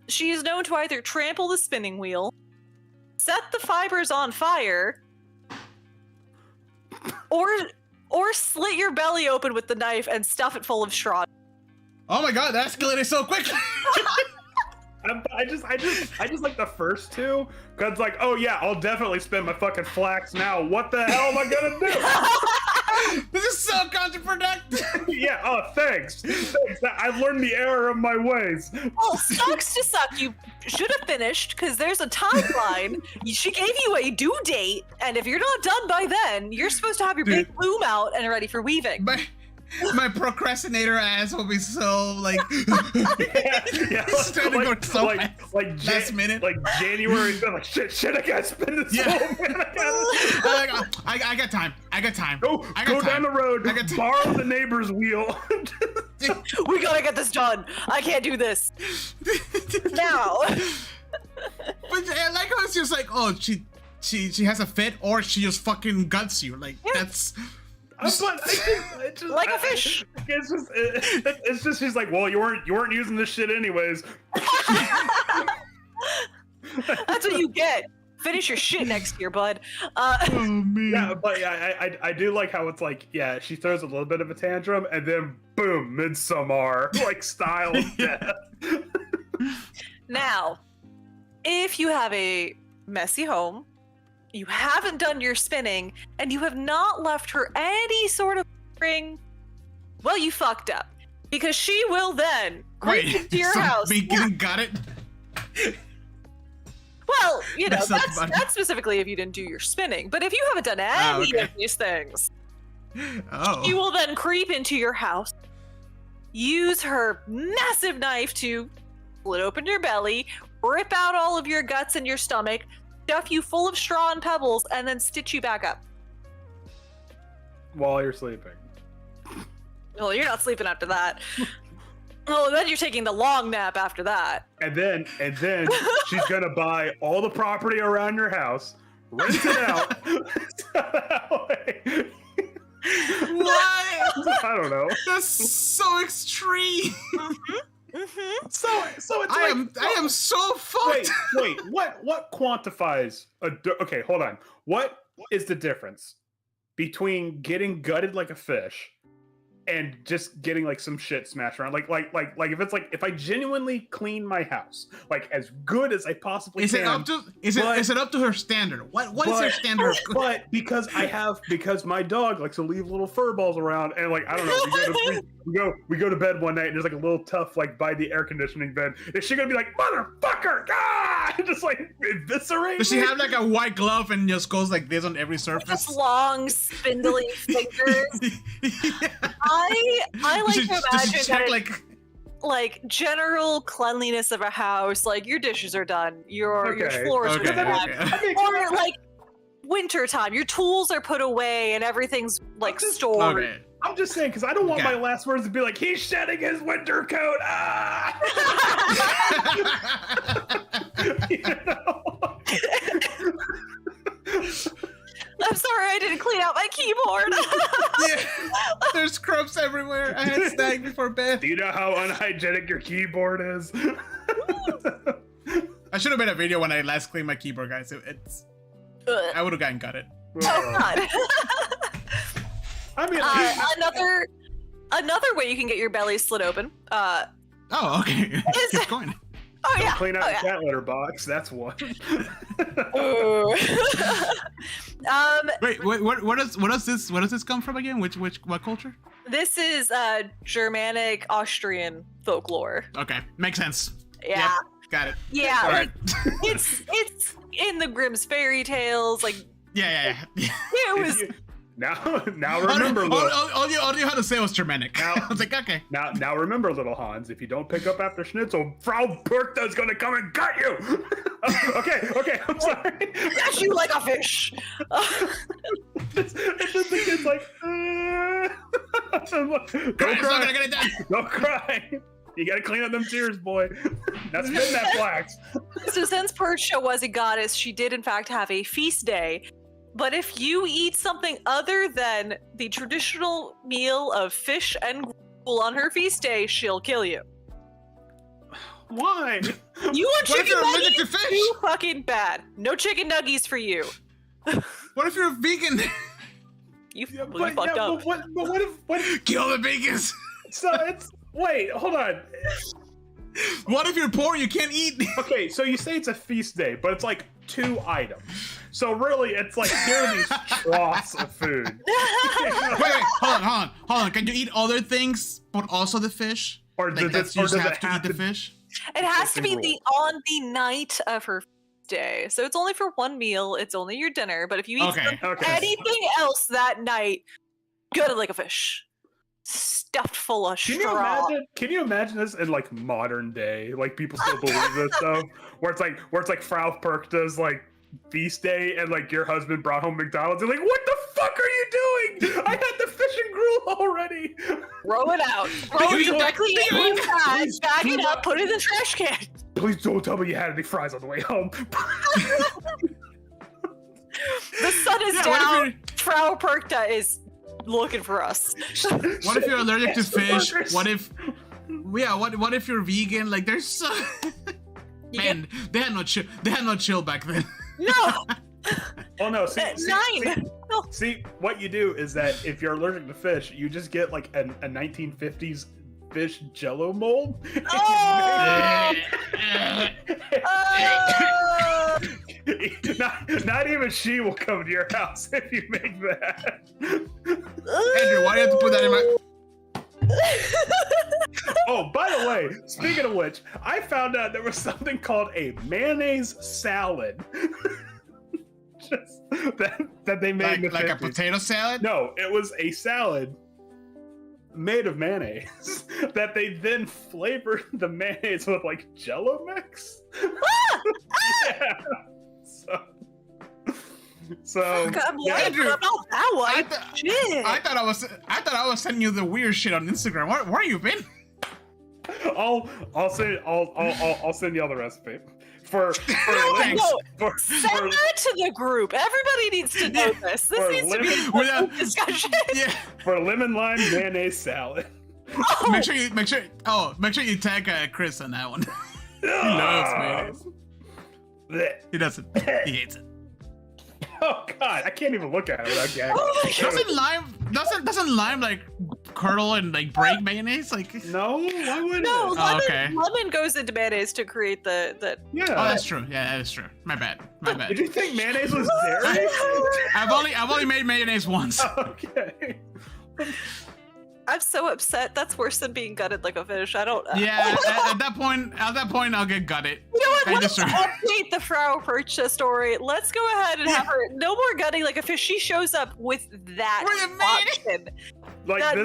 she is known to either trample the spinning wheel, set the fibers on fire, or or slit your belly open with the knife and stuff it full of straw. Oh my god, that escalated so quickly. I just like the first two, cause like, oh yeah, I'll definitely spend my fucking flax now. What the hell am I gonna do? This is so counterproductive. Yeah. Oh, thanks. I've learned the error of my ways. Well, sucks to suck. You should have finished because there's a timeline. She gave you a due date, and if you're not done by then, you're supposed to have your big loom out and ready for weaving. My procrastinator ass will be so like yeah, starting to go so last minute, like January. Like shit, I gotta spend this. Yeah. I got time. Go down the road. Borrow the neighbor's wheel. We gotta get this done. I can't do this now. But I like how it's just like, oh, she has a fit, or she just fucking guts you. Like that's. But I just like a fish. It's just she's like, well, you weren't using this shit anyways. That's what you get. Finish your shit next year, bud. Oh man. Yeah, but yeah, I do like how it's like, yeah, she throws a little bit of a tantrum and then boom, Midsommar like style death. Now, if you have a messy home, you haven't done your spinning, and you have not left her any sort of ring, well, you fucked up. Because she will then creep into your house. Got it? Well, you know, that's specifically if you didn't do your spinning. But if you haven't done any of these things, she will then creep into your house, use her massive knife to split open your belly, rip out all of your guts and your stomach, stuff you full of straw and pebbles, and then stitch you back up. While you're sleeping. Well, you're not sleeping after that. Oh, then you're taking the long nap after that. And then she's gonna buy all the property around your house, rent it out. What? I don't know. That's so extreme. So it's I am so fucked. Wait, what quantifies okay, hold on. What is the difference between getting gutted like a fish and just getting like some shit smashed around? Like if it's like, if I genuinely clean my house like as good as I possibly can. Is it up to her standard? What is her standard? But because my dog likes to leave little fur balls around, and like, I don't know, we go to bed one night and there's like a little tuft like by the air conditioning vent. Is she gonna be like, motherfucker, ah, just like eviscerate? Does she have like a white glove and just goes like this on every surface? Just long, spindly fingers. Yeah. I like to imagine that like general cleanliness of a house, like your dishes are done, your floors are done, or like winter time, your tools are put away and everything's like stored. Okay. I'm just saying, because I don't want my last words to be like, he's shedding his winter coat. Ah! You know? I'm sorry, I didn't clean out my keyboard. Yeah, there's crumbs everywhere. I had snack before bed. Do you know how unhygienic your keyboard is? I should have made a video when I last cleaned my keyboard, guys. I would have gotten gutted. Oh God. I mean, another way you can get your belly slit open. Oh, okay. Keep going. Oh yeah. Clean out the cat litter box. That's one. Wait, what does this come from again? What culture? This is Germanic Austrian folklore. Okay, makes sense. Yeah. Yep, got it. Yeah, All like, it's in the Grimm's fairy tales. Like yeah. It was. Now remember, all you had to say was Germanic. Now, I was like, okay. Now remember, little Hans, if you don't pick up after Schnitzel, Frau Bertha's gonna come and gut you. Okay, I'm sorry. Catch you like a fish. It's just the kid's like, don't cry. Don't cry. You gotta clean up them tears, boy. That's been that flax. So since Persia was a goddess, she did in fact have a feast day. But if you eat something other than the traditional meal of fish and gruel on her feast day, she'll kill you. Why? You want What if chicken you're allergic nuggies? to fish? Too fucking bad. No chicken nuggies for you. What if you're a vegan? You fucked up. But what if kill the vegans? So wait, hold on. What if you're poor? You can't eat. Okay, so you say it's a feast day, but it's like 2 items. So really, it's like here are these troughs of food. Wait, hold on. Can you eat other things, but also the fish? Or like does you just it have to have eat the to- fish? It has to be Rule. on the night of her day. So it's only for one meal. It's only your dinner. But if you eat anything else that night, good like a fish. Stuffed full of straw. Can you imagine this in like modern day? Like people still believe this stuff? Where it's like Frau Perkta's like feast day and like your husband brought home McDonald's. You're like, what the fuck are you doing? I had the fish and gruel already. Throw it out. Throw it directly in your bag. Bag it up. Put it in the trash can. Please don't tell me you had any fries on the way home. The sun is down. Frau Perkta is looking for us. What if you're allergic to fish? What if you're vegan? Like there's so man, they had no chill back then. No. Oh no, see, Nine. what you do is that if you're allergic to fish, you just get like a 1950s fish jello mold. Oh! Not even she will come to your house if you make that. Andrew, why do you have to put that in my... Oh, by the way, speaking of which, I found out there was something called a mayonnaise salad. Just that they made in the like 50s. a potato salad? No, it was a salad made of mayonnaise that they then flavored the mayonnaise with like Jello mix. Yeah. So God, yeah. Andrew, about that one. I thought I was sending you the weird shit on Instagram. Where you been? I'll send y'all the recipe for Send that to the group. Everybody needs to know this. This needs to be a discussion. Yeah. For lemon lime mayonnaise salad. Oh. Make sure you tag Chris on that one. He loves mayonnaise. He doesn't. He hates it. Oh God, I can't even look at it without gagging. Oh Doesn't lime like curdle and like break mayonnaise? Like no, why would no, it? lemon goes into mayonnaise to create the Yeah. Oh, that's true. Yeah, that is true. My bad. Did you think mayonnaise was dairy? I've only made mayonnaise once. Okay. I'm so upset. That's worse than being gutted like a fish. I don't. Yeah, at that point, I'll get gutted. You know what? Let's update the Frau Perkta story. Let's go ahead and have her. No more gutting like a fish. She shows up with that option. Like that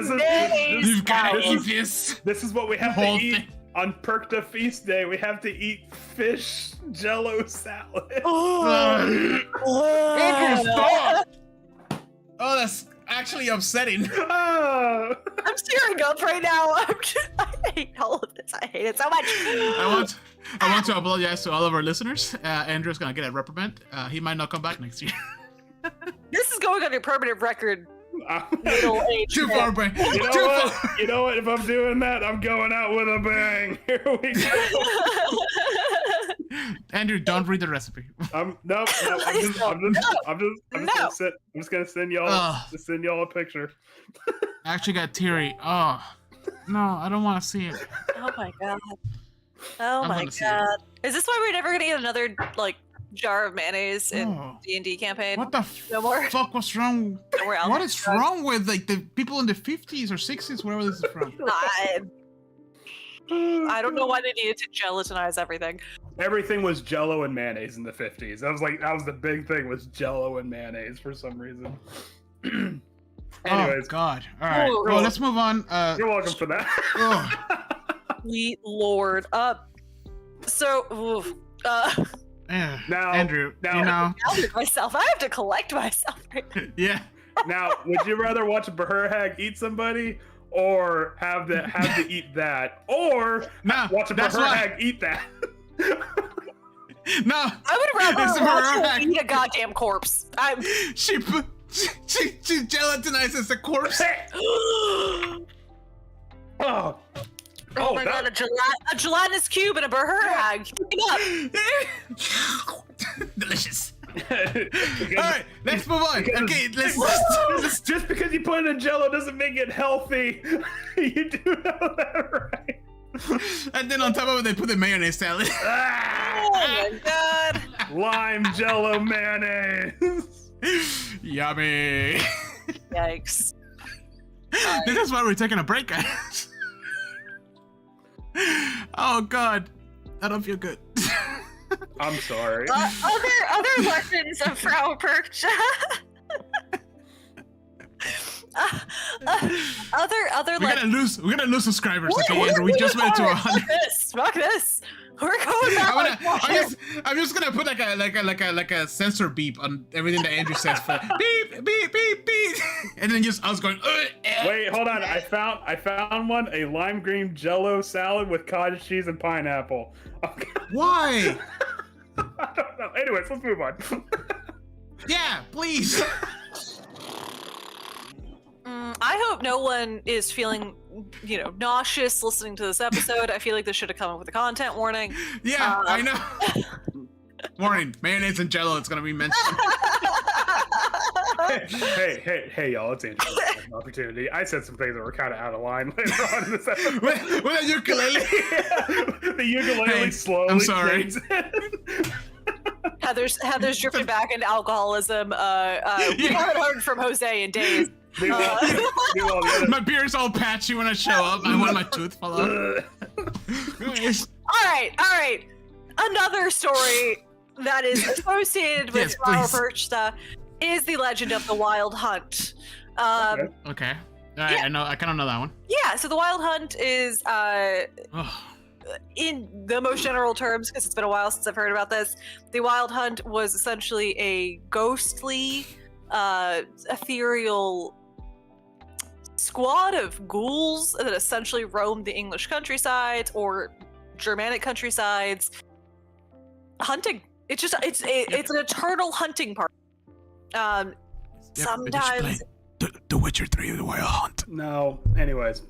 you've got to eat this. This is what we have to eat on Perkta Feast Day. We have to eat fish Jello salad. Andrew, stop! Oh, that's actually upsetting. I'm tearing up right now. I hate all of this. I hate it so much. I want to apologize to all of our listeners. Andrew's gonna get a reprimand. He might not come back next year. This is going on your permanent record. Too far, Brian. You know what? If I'm doing that, I'm going out with a bang. Here we go. Andrew, don't read the recipe. I'm just gonna send y'all a picture. I actually got teary. Oh no, I don't want to see it. Oh my god. Oh my god. Is this why we're never gonna get another like jar of mayonnaise in D&D campaign? What the fuck was wrong? What is wrong with like the people in the 50s or 60s, wherever this is from? I don't know why they needed to gelatinize everything. Everything was Jello and mayonnaise in the 50s. That was the big thing, was Jello and mayonnaise for some reason. Anyways. Oh God. All right. Well, let's move on. You're welcome for that. Sweet Lord. Now, Andrew, you know, myself. I have to collect myself. Right? Yeah. Now, would you rather watch a Bheur hag eat somebody, or have to eat that, or watch a Bheur hag eat that? No, I would rather watch her eat a goddamn corpse. She gelatinizes the corpse. Oh my god, a gelatinous cube and a Bheur hag. Delicious. All right, let's move on. Okay, let's just because you put it in Jello doesn't make it healthy. You do know that, right? And then on top of it, they put the mayonnaise salad. Oh my god! Lime Jello mayonnaise. Yummy. Yikes! This is why we're taking a break, guys. Oh god, I don't feel good. I'm sorry. Other legends of Frau Perkcha. Other We're gonna lose subscribers. Okay, Andrew, we just went to 100. Fuck this. We're going back. I'm just gonna put like a sensor beep on everything that Andrew says for beep beep beep beep, and then I was going. Wait, hold on. I found one. A lime green Jello salad with cottage cheese and pineapple. Okay. Why? I don't know. Anyways, let's move on. Yeah, please. I hope no one is feeling, nauseous listening to this episode. I feel like this should have come up with a content warning. Yeah, I know. Warning, mayonnaise and Jello, it's gonna be mentioned. Hey, y'all, it's Andrew. An opportunity. I said some things that were kind of out of line later on in this episode. With a ukulele? Yeah, the ukulele slowly. I'm sorry. Heather's drifted back into alcoholism. We haven't heard from Jose in days. My beard's all patchy when I show up. I want my tooth fall out. All right. Another story that is associated with Frau Perkcha is the legend of the Wild Hunt. Okay. All right, yeah. I kind of know that one. Yeah, so the Wild Hunt is, in the most general terms, because it's been a while since I've heard about this, the Wild Hunt was essentially a ghostly, ethereal squad of ghouls that essentially roamed the English countryside or Germanic countrysides, hunting. It's an eternal hunting party. Sometimes The Witcher 3 of the Wild Hunt. No. Anyways.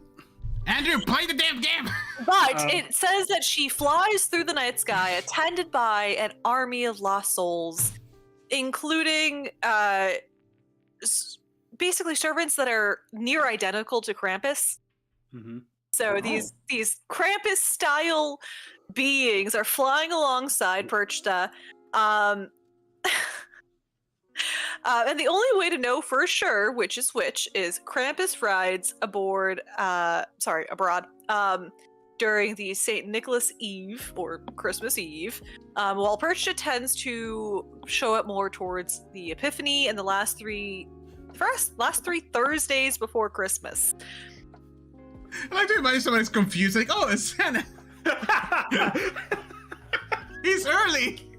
Andrew, play the damn game! But it says that she flies through the night sky attended by an army of lost souls, including basically servants that are near identical to Krampus. Mm-hmm. So these Krampus-style beings are flying alongside Perkcha. And the only way to know for sure which is Krampus rides abroad during the St. Nicholas Eve or Christmas Eve, while Perkcha tends to show up more towards the Epiphany and the last three Thursdays before Christmas. I like to imagine somebody's confused, like, oh, it's Santa. He's early.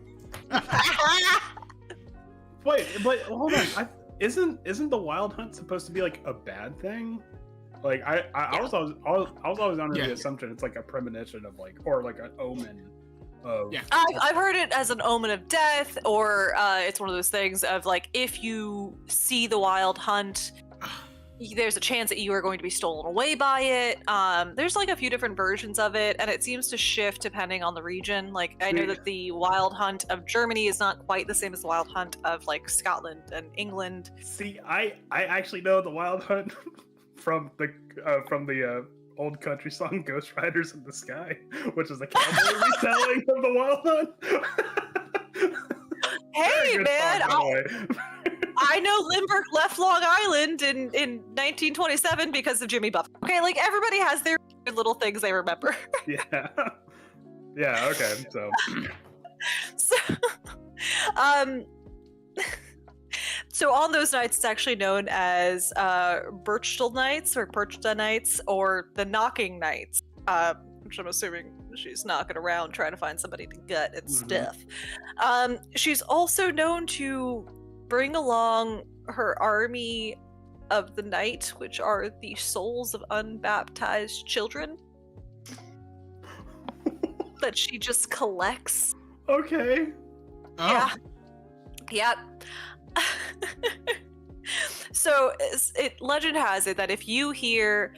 Wait, but hold on. Isn't the Wild Hunt supposed to be like a bad thing? Like I was always under the assumption it's like a premonition of or like an omen of. Yeah. I've heard it as an omen of death, or it's one of those things of like if you see the Wild Hunt, there's a chance that you are going to be stolen away by it. There's like a few different versions of it, and it seems to shift depending on the region. Like I know that the Wild Hunt of Germany is not quite the same as the Wild Hunt of like Scotland and England. See, I actually know the Wild Hunt from the old country song "Ghost Riders in the Sky," which is a cowboy retelling of the Wild Hunt. Hey man, I know Limburg left Long Island in 1927 because of Jimmy Buffett. Okay, like everybody has their little things they remember. Yeah. Okay. So on those nights, it's actually known as Birchtal Nights or Perkcha Nights or the Knocking Nights, which I'm assuming she's knocking around trying to find somebody to gut and stuff. She's also known to bring along her army of the night, which are the souls of unbaptized children that she just collects. Okay. Oh. Yeah. So legend has it that if you hear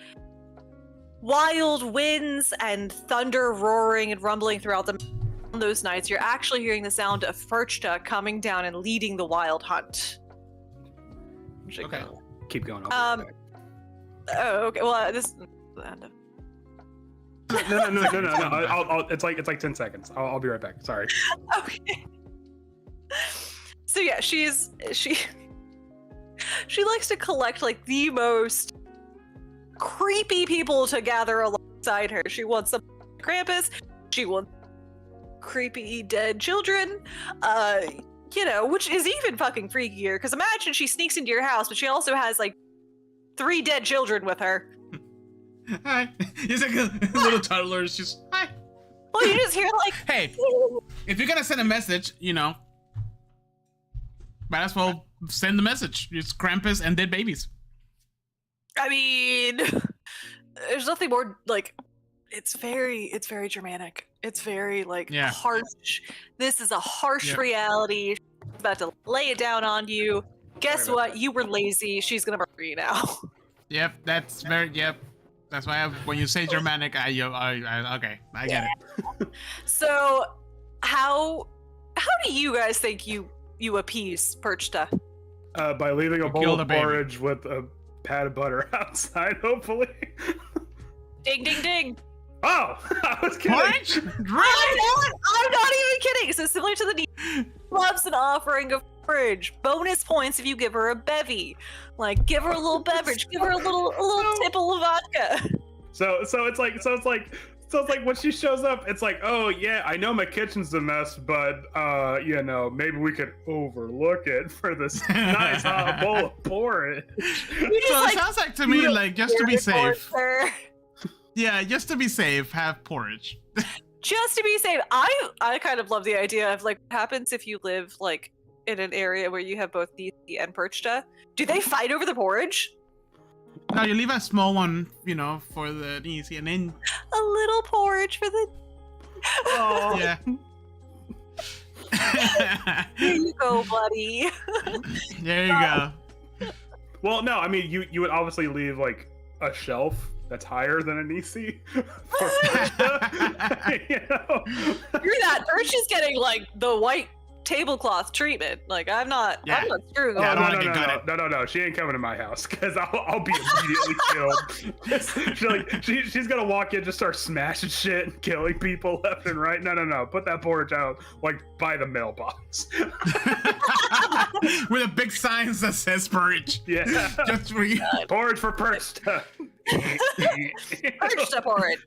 wild winds and thunder roaring and rumbling throughout the on those nights, you're actually hearing the sound of Perchta coming down and leading the wild hunt. Okay. Keep going. Oh, okay. Well, this. No. I'll it's like 10 seconds. I'll be right back. Sorry. Okay. So yeah, she likes to collect like the most creepy people to gather alongside her. She wants some Krampus. She wants creepy dead children. Which is even fucking freakier. Because imagine she sneaks into your house, but she also has like 3 dead children with her. Hi. He's like a little toddler. It's just hi. Well, you just hear like, hey, if you're gonna send a message, might as well send the message. It's Krampus and dead babies. I mean, there's nothing more like. It's very Germanic. It's very like harsh. This is a harsh reality. She's about to lay it down on you. Guess what? You were lazy. She's gonna murder you now. Yep, that's That's why when you say Germanic, I get it. So, how do you guys think you appease Perchta? By leaving a bowl of porridge with a pat of butter outside, hopefully. Ding, ding, ding. Oh, I was kidding. Porridge? I'm not even kidding. So similar to the need, loves an offering of porridge. Bonus points if you give her a bevy. Like, give her a little beverage. Give her a little tipple of vodka. So it's like when she shows up, it's like, oh yeah, I know my kitchen's a mess, but maybe we could overlook it for this nice hot bowl of porridge. So it sounds like to me like just to be safe. Yeah, just to be safe, have porridge. Just to be safe. I kind of love the idea of like what happens if you live like in an area where you have both Nisi and Perchta. Do they fight over the porridge? No, you leave a small one, for the Nisi, and then a little porridge for the. Oh. Yeah. Here you go, buddy. There you go. Well, no, I mean you would obviously leave like a shelf that's higher than a Nisi. You're that Perchta's getting like the white tablecloth treatment. Like I'm not screwing on. No. She ain't coming to my house because I'll be immediately killed. She's gonna walk in, just start smashing shit and killing people left and right. No. Put that porridge out like by the mailbox. With a big sign that says porridge. Yeah. Just for you. Porridge for Perchta. Perchta porridge.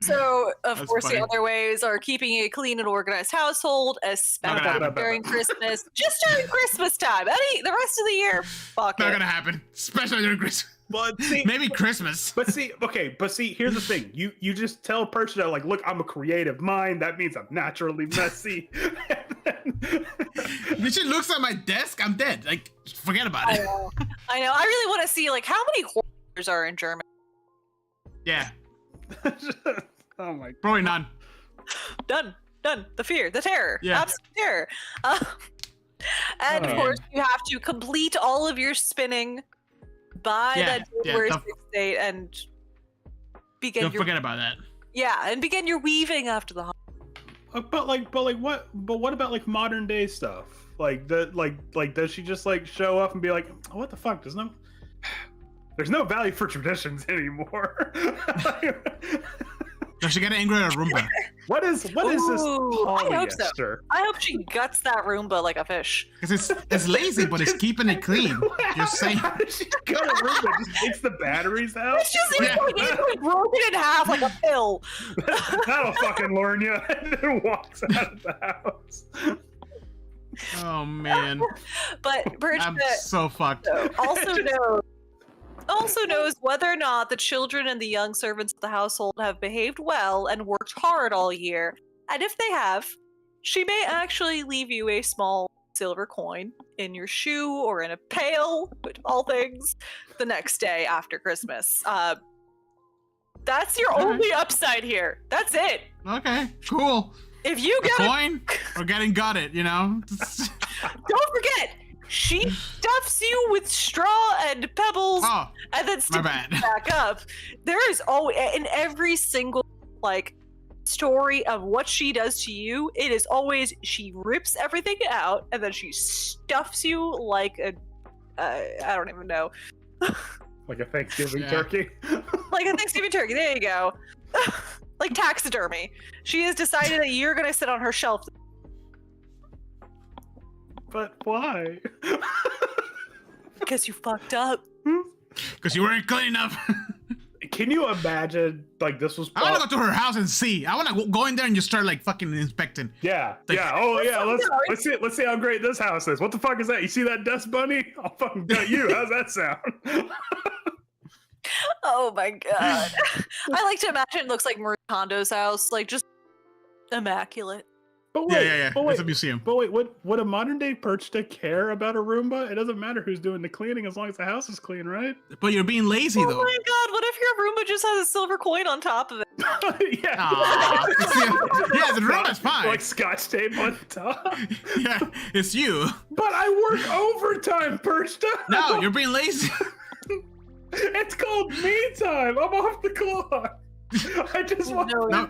So, of course, the other ways are keeping a clean and organized household, especially during Christmas. Just during Christmas time. The rest of the year, fuck it. Not gonna happen. Especially during Christmas. But see, maybe Christmas. But see, here's the thing. You just tell Perchta, like, look, I'm a creative mind. That means I'm naturally messy. If she looks at my desk, I'm dead. Like, forget about it. I know. I really want to see, like, how many horrors are in German. Yeah. Oh my God. Probably none. Done. The fear, the terror. Yeah. Absolute terror. And of course, you have to complete all of your spinning by that January 6th date and begin. Don't forget about that. Yeah, and begin your weaving after the. But what about like modern day stuff? Like does she just like show up and be like, oh, what the fuck? There's no value for traditions anymore. Does she get angry at a Roomba? What is this polyester? I hope so. I hope she guts that Roomba like a fish. Because it's lazy, but it's keeping it clean. You're saying. How does she gut a Roomba? Just takes the batteries out? It's just it's broken in half like a pill. That'll fucking learn you. And then walks out of the house. Oh man. But Perchta I'm so fucked. Also knows whether or not the children and the young servants of the household have behaved well and worked hard all year. And if they have, she may actually leave you a small silver coin in your shoe or in a pail, with all things, the next day after Christmas. That's your only upside here. That's it. Okay, cool. If you get a coin, we're getting got it, Don't forget, she stuffs you with straw and pebbles and then sticks it back up. There is always, in every single, like, story of what she does to you, it is always she rips everything out and then she stuffs you like a I don't even know. Like a Thanksgiving turkey? Like a Thanksgiving turkey, there you go. Like taxidermy. She has decided that you're gonna sit on her shelf. But why? Because you fucked up. Because you weren't clean enough. Can you imagine, like, this was... I want to go to her house and see. I want to go in there and just start, like, fucking inspecting. Yeah, like, yeah. Oh, yeah. Let's see how great this house is. What the fuck is that? You see that dust bunny? I'll fucking gut you. How's that sound? Oh my god. I like to imagine it looks like Marie Kondo's house, like just immaculate. But wait, yeah. But wait, it's a museum. But wait, would a modern day Perchta care about a Roomba? It doesn't matter who's doing the cleaning as long as the house is clean, right? But you're being lazy, though. Oh my god, what if your Roomba just has a silver coin on top of it? Yeah. Yeah, the Roomba's fine. Like Scotch tape on top. Yeah, it's you. But I work overtime, Perchta. No, you're being lazy. It's called me time. I'm off the clock. I just want to play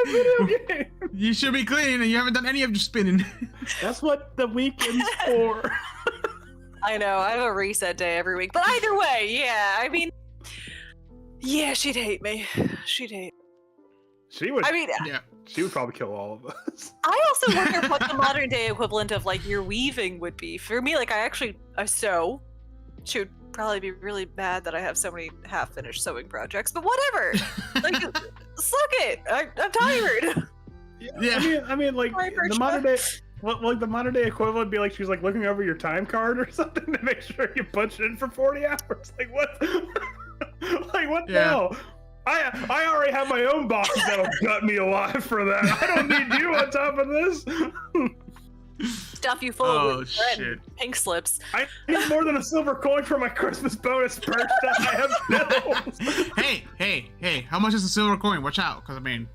video games. You should be clean, and you haven't done any of your spinning. That's what the weekend's for. I know, I have a reset day every week. But either way, yeah, I mean, yeah, she'd hate me. She'd hate me. She would. I mean, yeah. She would probably kill all of us. I also wonder what the modern day equivalent of like your weaving would be. For me, like I sew. She would probably be really mad that I have so many half-finished sewing projects, but whatever. Like, suck it. I'm tired. Yeah. I mean, like the modern day. Like the modern day equivalent would be like she's like looking over your time card or something to make sure you punch it in for 40 hours. Like what? Like what the hell? I already have my own box that'll gut me alive for that. I don't need you on top of this. Stuff you full of red pink slips. I need more than a silver coin for my Christmas bonus perch that I have bills. Hey, how much is a silver coin? Watch out, because I mean...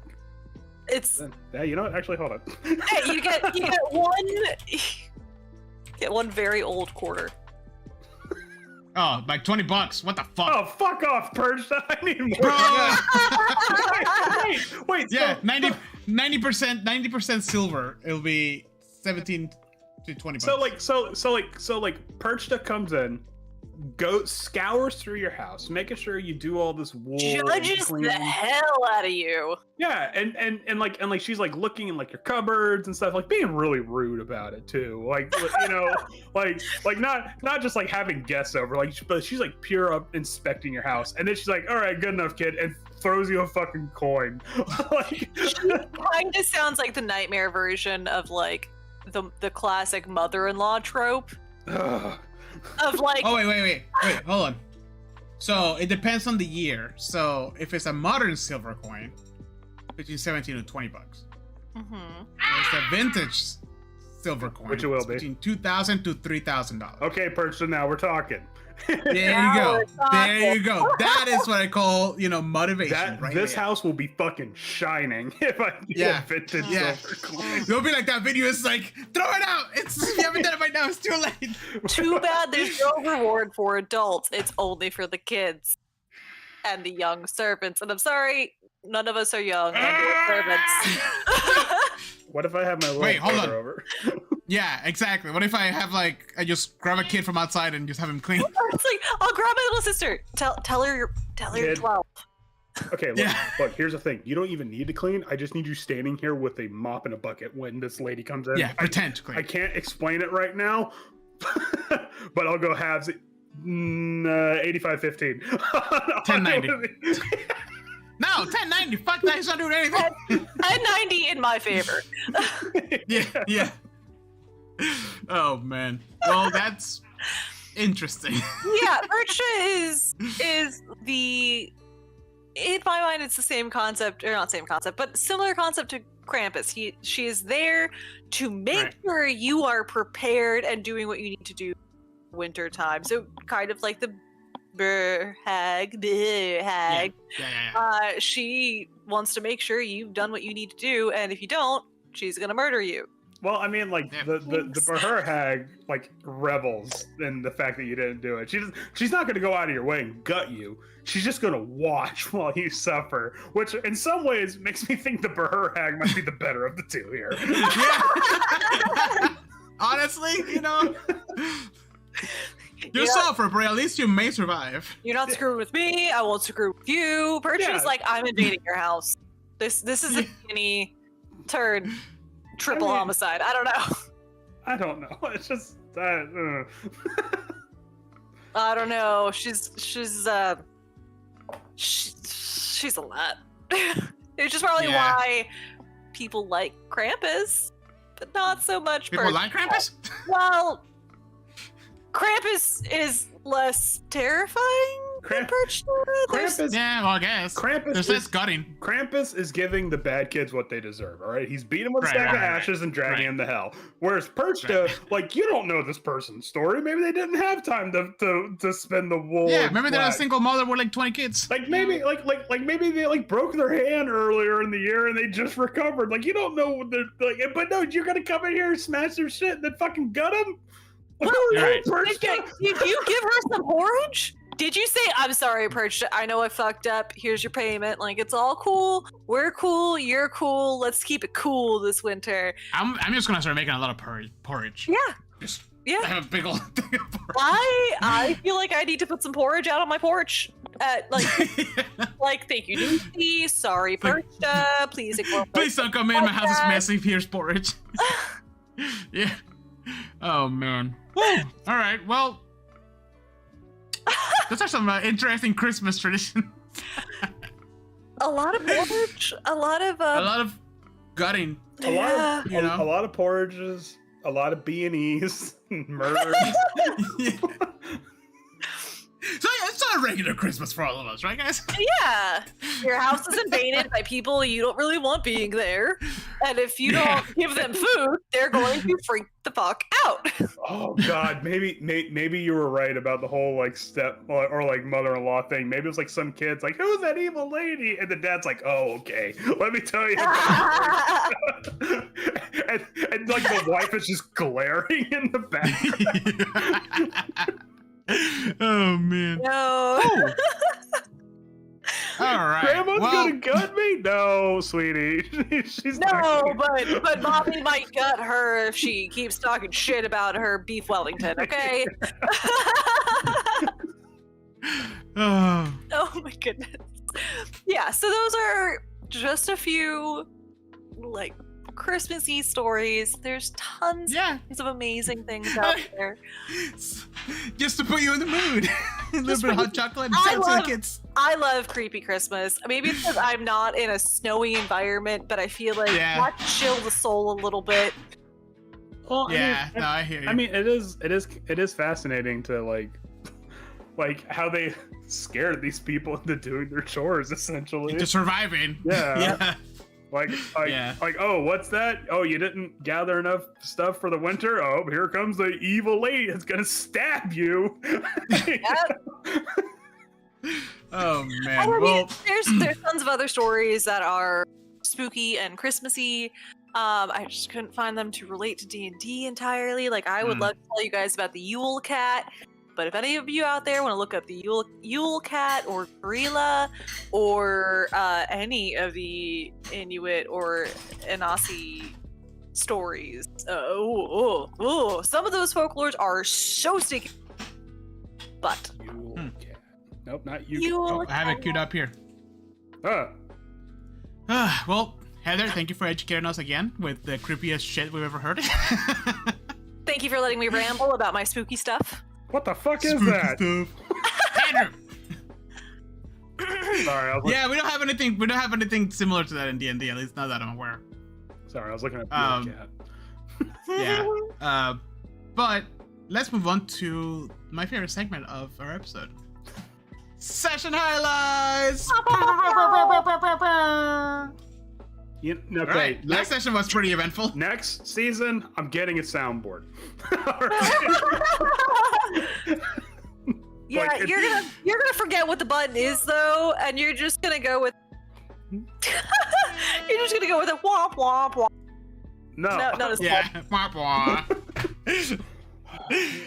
It's... Yeah, you know what? Actually, hold on. Hey, you get one very old quarter. Oh, like $20. What the fuck? Oh, fuck off, Perch. I need more. Wait. Yeah, 90% silver. It'll be 17 to $20. So like Perchta comes in, scours through your house, making sure you do all this wool. Judges the hell out of you. Yeah, and like she's like looking in like your cupboards and stuff, like being really rude about it too. Like you know, like not just like having guests over, like but she's like pure up inspecting your house, and then she's like, all right, good enough, kid, and throws you a fucking coin. Like, kind of sounds like the nightmare version of like the classic mother-in-law trope. Of like, oh wait, hold on. So it depends on the year. So if it's a modern silver coin, between 17 and $20. Mm-hmm. It's a vintage silver coin, which it will be between $2,000 to $3,000. Okay, Perch, now we're talking. There you go. That is what I call, motivation. This house will be fucking shining if I get vintage silver coin. It'll be like that video. It's like, throw it out. If you haven't done it by now, it's too late. Too bad there's no reward for adults. It's only for the kids and the young servants. And I'm sorry, none of us are young and we're servants. What if I have my little brother over? Yeah, exactly. What if I have I just grab a kid from outside and just have him clean? It's like, I'll grab my little sister. Tell her you're 12. Okay, look, here's the thing. You don't even need to clean. I just need you standing here with a mop and a bucket when this lady comes in. Yeah, pretend to clean. I can't explain it right now, but I'll go halves. 85-15. 10-90. No, 10-90. Fuck that. He's not doing anything. 10-90 in my favor. Yeah. Oh man. Well, that's interesting. Yeah, Perchta is the. In my mind, it's the same concept, or not same concept, but similar concept to Krampus. She is there to make sure you are prepared and doing what you need to do winter time. So kind of like the Bheur hag. Yeah. She wants to make sure you've done what you need to do, and if you don't, she's gonna murder you. Well, I mean, like the Bheur hag like revels in the fact that you didn't do it. She's not going to go out of your way and gut you. She's just going to watch while you suffer, which in some ways makes me think the Bheur hag might be the better of the two here. Yeah. Honestly, you suffer, but at least you may survive. You're not screwing with me. I won't screw with you. Purchase like I'm invading your house. This is a any turn. Triple homicide. I don't know. I don't know. It's just I don't know. She's a lot. It's just probably why people like Krampus, but not so much. People like Krampus? Well, Krampus is less terrifying than Krampus. Yeah, well, I guess. There's less gutting. Krampus is giving the bad kids what they deserve, all right? He's beating them with a stack of ashes and dragging them to hell. Whereas Perchta, like, you don't know this person's story. Maybe they didn't have time to spend the wool. Yeah, maybe they're a single mother with like 20 kids. Like maybe maybe they like broke their hand earlier in the year and they just recovered. Like, you don't know what they're like, but no, you're gonna come in here and smash their shit and then fucking gut them? Well, did you give her some porridge? Did you say, I'm sorry, Perchta, I know I fucked up, here's your payment, like, it's all cool, we're cool, you're cool, let's keep it cool this winter. I'm just gonna start making a lot of porridge. Yeah. I have a big old thing of porridge. I feel like I need to put some porridge out on my porch. Like, thank you, Lucy, sorry, Perchta, please ignore. Please don't come in, my house is messy, here's porridge. Yeah. Oh, man. Woo. All right, well, those are some interesting Christmas traditions. A lot of porridge, a lot of gutting. A lot of porridges, a lot of B&Es, murders. So yeah, it's not a regular Christmas for all of us, right, guys? Yeah. Your house is invaded by people you don't really want being there. And if you don't give them food, they're going to freak the fuck out. Oh God, maybe you were right about the whole like step or like mother-in-law thing. Maybe it was like some kids like, who's that evil lady? And the dad's like, oh, okay, let me tell you. and like the wife is just glaring in the background. Oh man. No. All right. Grandma's gonna gut me? No, sweetie. She's but mommy might gut her if she keeps talking shit about her beef Wellington, okay? Oh my goodness. Yeah, so those are just a few like Christmassy stories. There's tons of amazing things out there. Just to put you in the mood. A little bit of hot chocolate and kids. I love creepy Christmas. Maybe it's because I'm not in a snowy environment, but I feel like that chill the soul a little bit. Well, I hear you. I mean, it is fascinating to like how they scared these people into doing their chores, essentially. Into surviving. Yeah. Like, oh, what's that? Oh, you didn't gather enough stuff for the winter? Oh, here comes the evil lady that's gonna stab you. Oh man. There's tons of other stories that are spooky and Christmassy. I just couldn't find them to relate to D&D entirely. Like, I would love to tell you guys about the Yule Cat. But if any of you out there want to look up the Yule Cat or Gorilla or any of the Inuit or Anasi stories, some of those folklores are so sticky. But Yule Cat. Nope, not you. I have it queued up here. Well, Heather, thank you for educating us again with the creepiest shit we've ever heard. Thank you for letting me ramble about my spooky stuff. What the fuck is that? Sorry, we don't have anything. We don't have anything similar to that in D&D. At least not that I'm aware. Sorry, I was looking at Cat. Yeah. But let's move on to my favorite segment of our episode. Session highlights. Last session was pretty eventful. Next season, I'm getting a soundboard. Yeah, like, you're gonna forget what the button is though, and you're just gonna go with. You're just gonna go with a womp womp womp. No. Not as Yeah.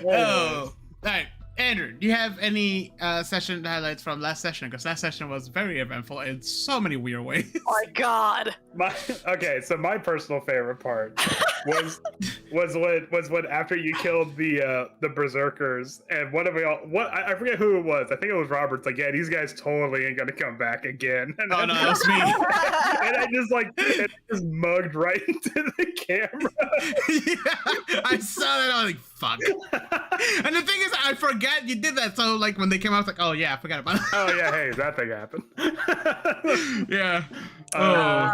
Oh, all right. Andrew, do you have any session highlights from last session? Because last session was very eventful in so many weird ways. Oh my god. So my personal favorite part was when after you killed the berserkers, and I forget who it was. I think it was Robert's like, yeah, these guys totally ain't gonna come back again. And Oh no, that was me. And I just mugged right into the camera. Yeah, I saw that. I was like, fuck. And the thing is, I forgot you did that. So like when they came out, I was like, oh yeah, I forgot about it. Oh yeah, hey, that thing happened. Yeah. Oh.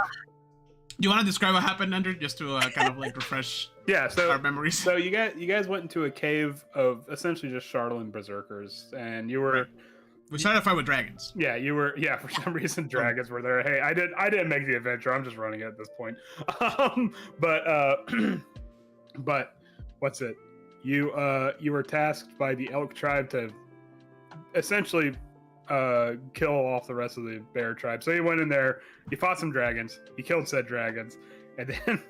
Do you want to describe what happened, Andrew, just to kind of like refresh our memories? So you guys went into a cave of essentially just Charlotte berserkers, and you were. We started a fight with dragons. Yeah, you were. Yeah, for some reason dragons were there. Hey, I didn't make the adventure. I'm just running it at this point. But what's it? You were tasked by the elk tribe to essentially kill off the rest of the bear tribe. So you went in there, you fought some dragons, you killed said dragons, and then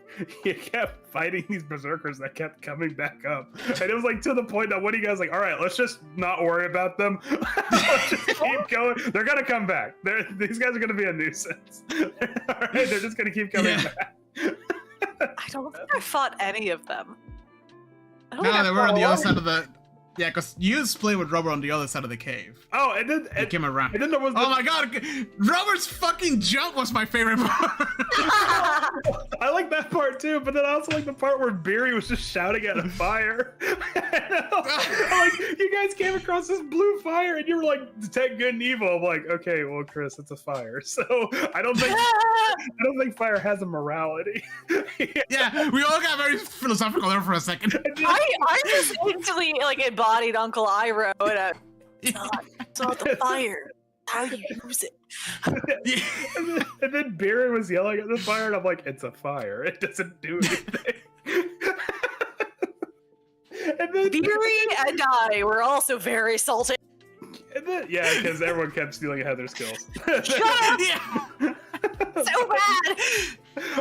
you kept fighting these berserkers that kept coming back up. And it was like to the point that one of you guys like, all right, let's just not worry about them. Let's just keep going. They're gonna come back. These guys are gonna be a nuisance. All right, they're just gonna keep coming back. I don't think I fought any of them. No, they were on the other side of the. Yeah, because you split with Robert on the other side of the cave. Oh, and then he came around. And then there was oh my god, Robert's fucking jump was my favorite part. I like that part too, but then I also like the part where Beery was just shouting at a fire. Like, you guys came across this blue fire, and you were like, detect good and evil. I'm like, okay, well, Chris, it's a fire, so I don't think fire has a morality. Yeah, we all got very philosophical there for a second. I just instantly like embodied Uncle Iroh and it's not the fire. How you use it. And then Beery was yelling at the fire, and I'm like, it's a fire. It doesn't do anything. And then Beery and I were also very salty. And then, yeah, because everyone kept stealing Heather's kills. Shut up! So bad.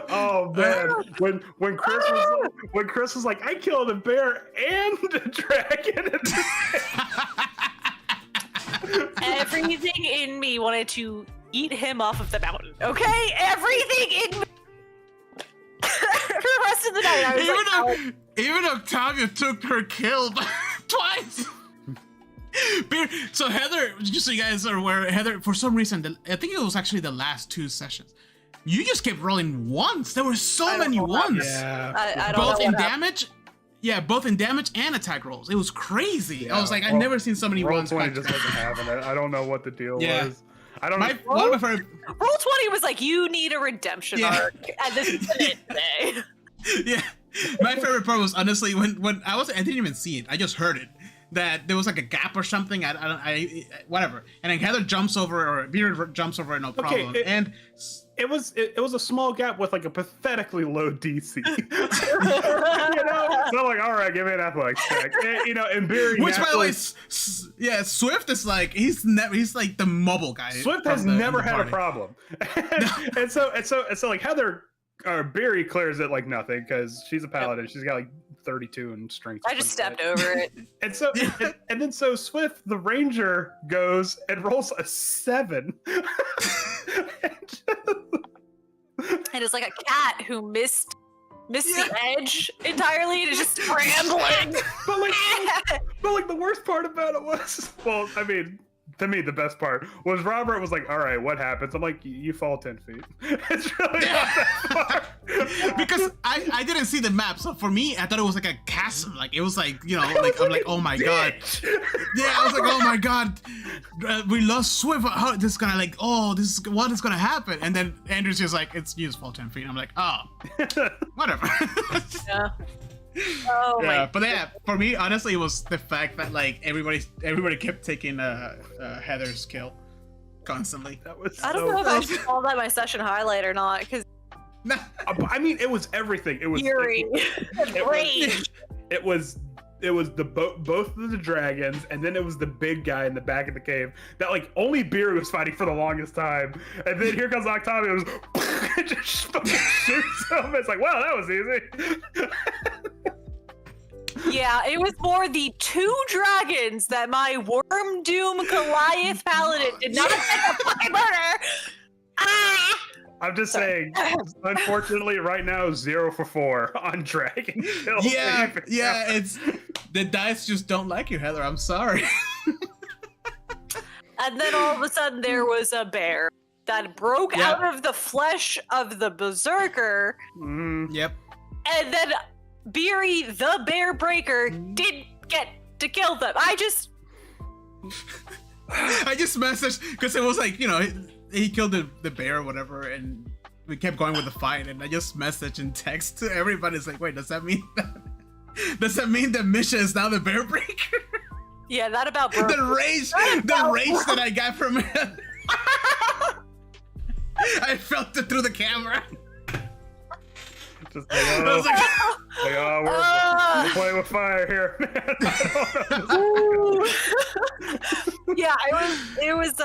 Oh man, when Chris was like, I killed a bear and a dragon. Everything in me wanted to eat him off of the mountain. Okay, everything in me. For the rest of the night, I was even Octavia took her kill twice. So Heather, just so you guys are aware, Heather, for some reason, I think it was actually the last two sessions. You just kept rolling ones. There were so many ones. Yeah. I don't both know in damage. Yeah, both in damage and attack rolls. It was crazy. Yeah. I was like, I've never seen so many ones. Roll20 just wasn't having it. I don't know what the deal was. I don't know. Roll20 was like, you need a redemption arc, and this is it today. Yeah, my favorite part was honestly when I didn't even see it. I just heard it. That there was like a gap or something. I whatever. And then Heather jumps over, or Beard jumps over, no problem. And it was a small gap with like a pathetically low DC. So I'm like, all right, give me an athletics check. And, and Beard. Which by the way, Swift is like he's like the mobile guy. Swift has never had a problem. and so like Heather. Beery clears it like nothing because she's a paladin. She's got like 32 in strength. I just stepped over it. And so, and then Swift, the ranger, goes and rolls a 7. And it's like a cat who missed the edge entirely and is just scrambling. but like the worst part about it was, well, I mean, to me, the best part was Robert was like, all right, what happens? I'm like, you fall 10 feet. It's really not that far. Because I didn't see the map. So for me, I thought it was like a chasm. Like, it was like, like, I'm like, oh my God. Yeah, I was like, oh my God. We lost Swift. How this is gonna like, what is gonna happen? And then Andrew's just like, you just fall 10 feet. I'm like, oh, whatever. Yeah. Oh yeah, but yeah, for me, honestly, it was the fact that like everybody kept taking Heather's kill constantly. That was. I don't know if I should call that my session highlight or not, because. I mean, it was everything. It was Fury, rage. It both of the dragons, and then it was the big guy in the back of the cave that like only Bheur was fighting for the longest time, and then here comes Octavius, just fucking shoots him. It's like, wow, that was easy. Yeah, it was more the 2 dragons that my Worm Doom Goliath Paladin did not get a fucking murder. Ah! I'm just saying, unfortunately, right now, 0 for 4 on dragon kills. Yeah, it's the dice just don't like you, Heather. I'm sorry. And then all of a sudden, there was a bear that broke out of the flesh of the berserker. Yep. And then Beery, the bear breaker, did get to kill them. I just messaged because it was like, you know, he killed the bear or whatever, and we kept going with the fight, and I just messaged and text to everybody. It's like, wait, does that mean that Misha is now the bear breaker? Yeah, that about broke. The rage that I got from him. I felt it through the camera. Just like, we're playing with fire here. Yeah, it was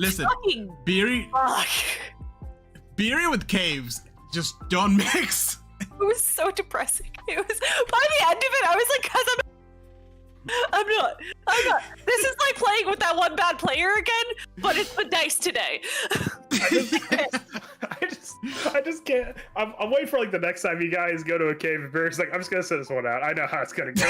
Listen, fucking Beery with caves just don't mix. It was so depressing. It was by the end of it, I was like, "Cause I'm not. This is like playing with that one bad player again, but it's the dice today." I just can't. I'm waiting for like the next time you guys go to a cave and Barry's like, I'm just gonna sit this one out. I know how it's gonna go.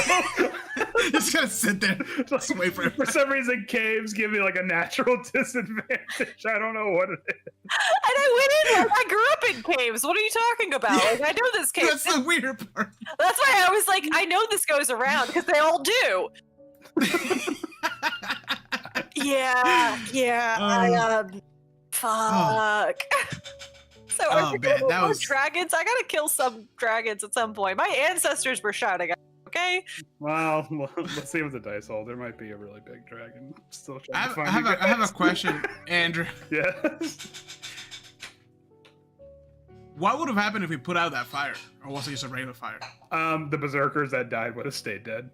Just gonna sit there. Just wait for it. For some reason, caves give me like a natural disadvantage. I don't know what it is. And I went in. Like, I grew up in caves. What are you talking about? Like, I know this cave. That's the weird part. That's why I was like, I know this goes around because they all do. Yeah. Fuck. So that was dragons. I gotta kill some dragons at some point. My ancestors were shouting at me, okay? Well, let's see what the dice hold. There might be a really big dragon. Still trying to find I have a question, Andrew. Yes. What would have happened if we put out that fire, or was it just a regular fire? The berserkers that died would have stayed dead.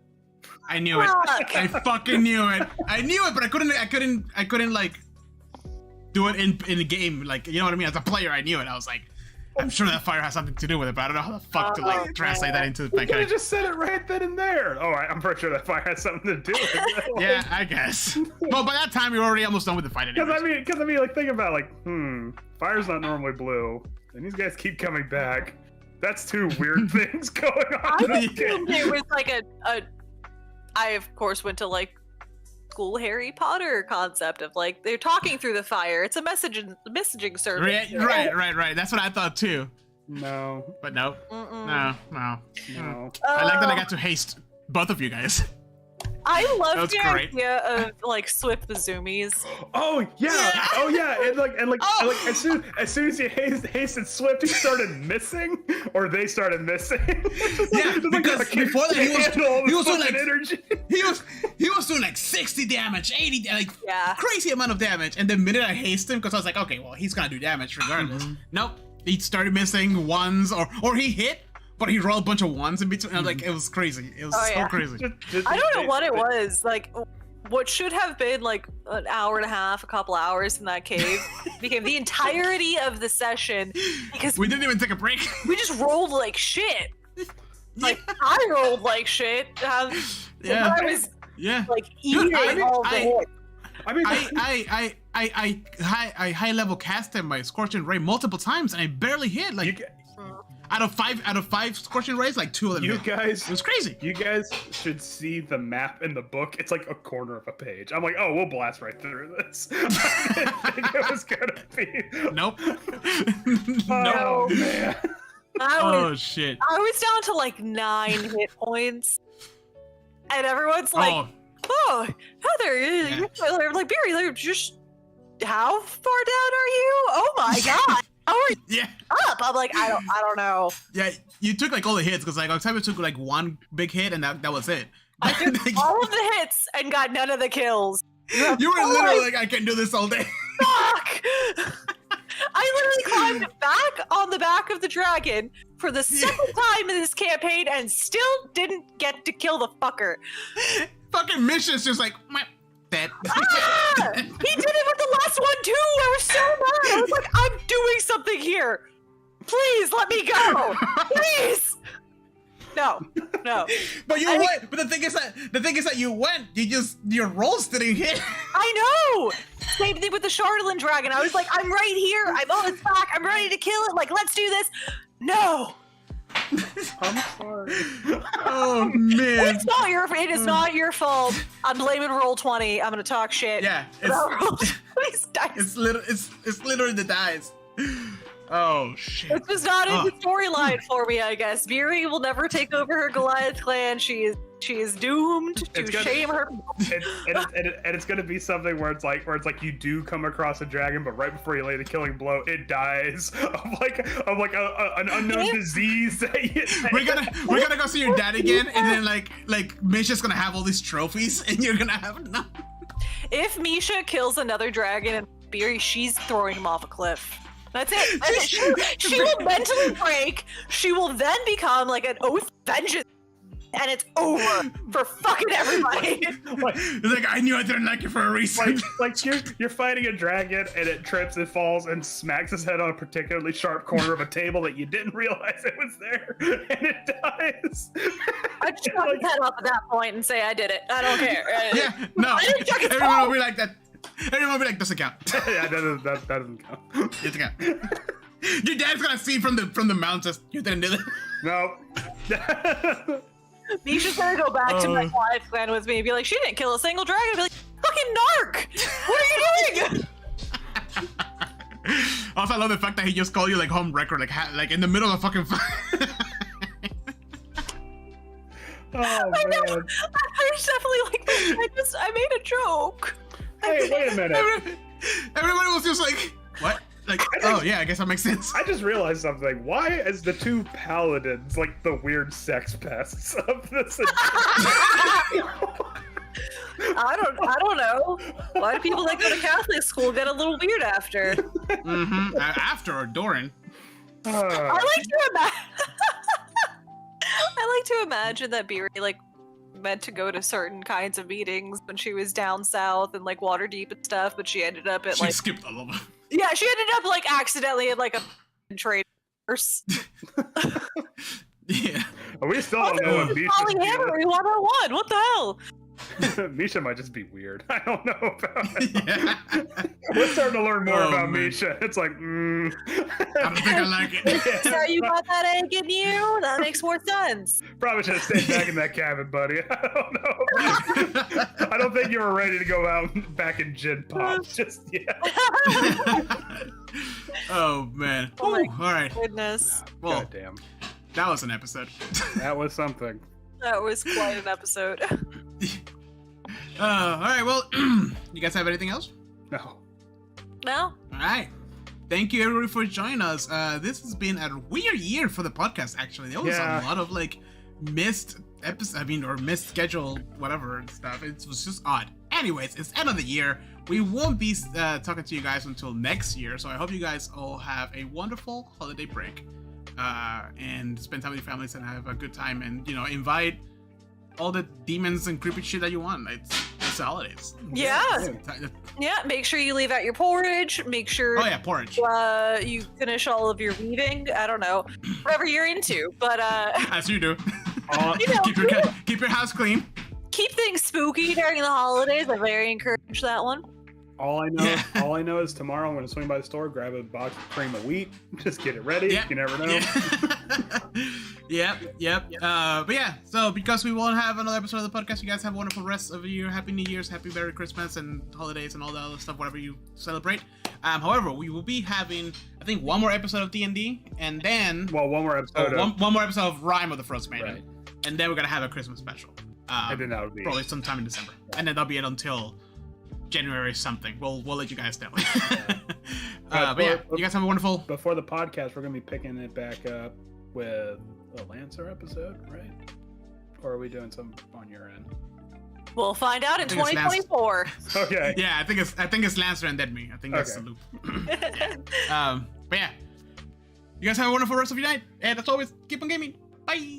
I knew it. I fucking knew it. I knew it, but I couldn't like do it in the game. Like, you know what I mean? As a player, I knew it. I was like, I'm sure that fire has something to do with it, but I don't know how the fuck to like translate that into. You could have just said it right then and there. Oh, I'm pretty sure that fire has something to do with it. Yeah, I guess. Well, by that time, you're already almost done with the fight. Because I mean, like, think about like, fire's not normally blue, and these guys keep coming back. That's 2 weird things going on. I assumed it was like I of course went to like school Harry Potter concept of like they're talking through the fire. It's a messaging service. Right. That's what I thought too. No. But no. No. I like that I got to haste both of you guys. I love the idea of like Swift the Zoomies. Oh yeah. Oh yeah. And as soon as you hasted Swift, he started missing, or they started missing. Yeah, because before that he was doing like energy. He was doing like 60 damage, 80, like crazy amount of damage. And the minute I hasted him, because I was like, okay, well he's gonna do damage regardless. Nope, he started missing ones, or he hit. But he rolled a bunch of ones in between. Like, it was crazy. It was so crazy. I don't know what it was. Like, what should have been like an hour and a half, a couple hours in that cave became the entirety of the session because we didn't even take a break. We just rolled like shit. Like I rolled like shit. I was like eating all the hits. I high level cast him my Scorching Ray multiple times and I barely hit. Like. Out of five Scorching Rays, like 2 of them. It was crazy. You guys should see the map in the book. It's like a quarter of a page. I'm like, oh, we'll blast right through this. I didn't think it was gonna be. Nope. Oh man. Shit. I was down to like 9 hit points, and everyone's like, "Oh, Heather, you're like Barry, just how far down are you? Oh my god." Up. I'm like, I don't know. Yeah, you took like all the hits because like Octavia took like 1 big hit and that was it. I took all of the hits and got none of the kills. You were literally like, I can do this all day. Fuck! I literally climbed back on the back of the dragon for the second time in this campaign and still didn't get to kill the fucker. Fucking Misha's just like, dead. He did it with the last one too. I was so mad. I was like, I'm doing something here. Please let me go. Please. No. But you went. But the thing is that you went. Your rolls didn't hit. I know. Same thing with the Charlatan dragon. I was like, I'm right here. I'm on its back. I'm ready to kill it. Like, let's do this. No. I'm sorry. Oh man. It is not your fault. I'm blaming Roll20. I'm gonna talk shit. Yeah. It's dice. It's literally the dice. Oh shit. It's just not in the storyline for me, I guess. Bheur will never take over her Goliath clan. She is doomed to shame her. And it's gonna be something where it's like you do come across a dragon, but right before you lay the killing blow, it dies of an unknown disease. We're gonna go see your dad again, and then like Misha's gonna have all these trophies, and you're gonna have none. If Misha kills another dragon and Bheur, she's throwing him off a cliff. That's it. She will mentally break. She will then become like an oath of vengeance. And it's over for fucking everybody. It's like, I knew I didn't like you for a reason. Like you're fighting a dragon and it trips and falls and smacks his head on a particularly sharp corner of a table that you didn't realize it was there, and it dies. I'd chuck his head off at that point and say I did it. I don't care. Yeah, no. Everyone will be like that. Everyone will be like, doesn't count. Yeah, that doesn't count. It doesn't count. Your dad's gonna see from the mountains. You didn't do that. No. Misha's gonna go back to my Goliath clan with me and be like, she didn't kill a single dragon. I'd be like, fucking narc! What are you doing? Also, I love the fact that he just called you like home record, like in the middle of fucking fight. Oh man! I was definitely like, I made a joke. Hey, wait a minute. Everybody was just like, what? Like, oh yeah, I guess that makes sense. I just realized something. Why is the two paladins like the weird sex pests of this? I don't know. Why do people that go to Catholic school get a little weird after? Mm-hmm. After or during. I like to imagine that Bheur like meant to go to certain kinds of meetings when she was down south and like Waterdeep and stuff, but she ended up at she skipped all of them. Yeah, she ended up like accidentally at like a trade course. Yeah. We still don't know what Misha's Polyamory 101. What the hell? Misha might just be weird. I don't know about it. Yeah. We're starting to learn more about man. Misha. It's like, I don't think I like it. So you got that egg in you? That makes more sense. Probably should have stayed back in that cabin, buddy. I don't know. I don't think you were ready to go out back in gin pop just yet. Oh man. Oh my all right. Goodness. Well, God damn. that was an episode. That was something. That was quite an episode. All right. Well, you guys have anything else? No. No? All right. Thank you everybody for joining us. This has been a weird year for the podcast. Actually, there was a lot of like missed episodes. I mean, or missed schedule, whatever and stuff. It was just odd. Anyways, it's end of the year. We won't be talking to you guys until next year. So I hope you guys all have a wonderful holiday break. And spend time with your families and have a good time, and invite all the demons and creepy shit that you want. It's the holidays. Yeah. Make sure you leave out your porridge. Make sure. Oh yeah, porridge. You finish all of your weaving. I don't know, whatever you're into, but as you do. Keep your house clean. Keep things spooky during the holidays. I very encourage that one. All I know is tomorrow I'm going to swing by the store, grab a box of cream of wheat, just get it ready. Yep. You never know. Yep. But yeah, so because we won't have another episode of the podcast, you guys have a wonderful rest of the year. Happy New Year's, happy Merry Christmas, and holidays and all that other stuff, whatever you celebrate. However, we will be having, I think, one more episode of D&D, and then one more episode. One more episode of Rime of the Frost Maiden, right. And then we're gonna have a Christmas special. And then that would be probably sometime in December, and then that'll be it until January something. We'll let you guys know. But yeah, you guys have a wonderful. Before the podcast, we're gonna be picking it back up with a Lancer episode, right? Or are we doing some on your end? We'll find out in 2024. Okay. Yeah, I think it's Lancer and Dead Me. I think that's the loop. But yeah, you guys have a wonderful rest of your night, and as always, keep on gaming. Bye.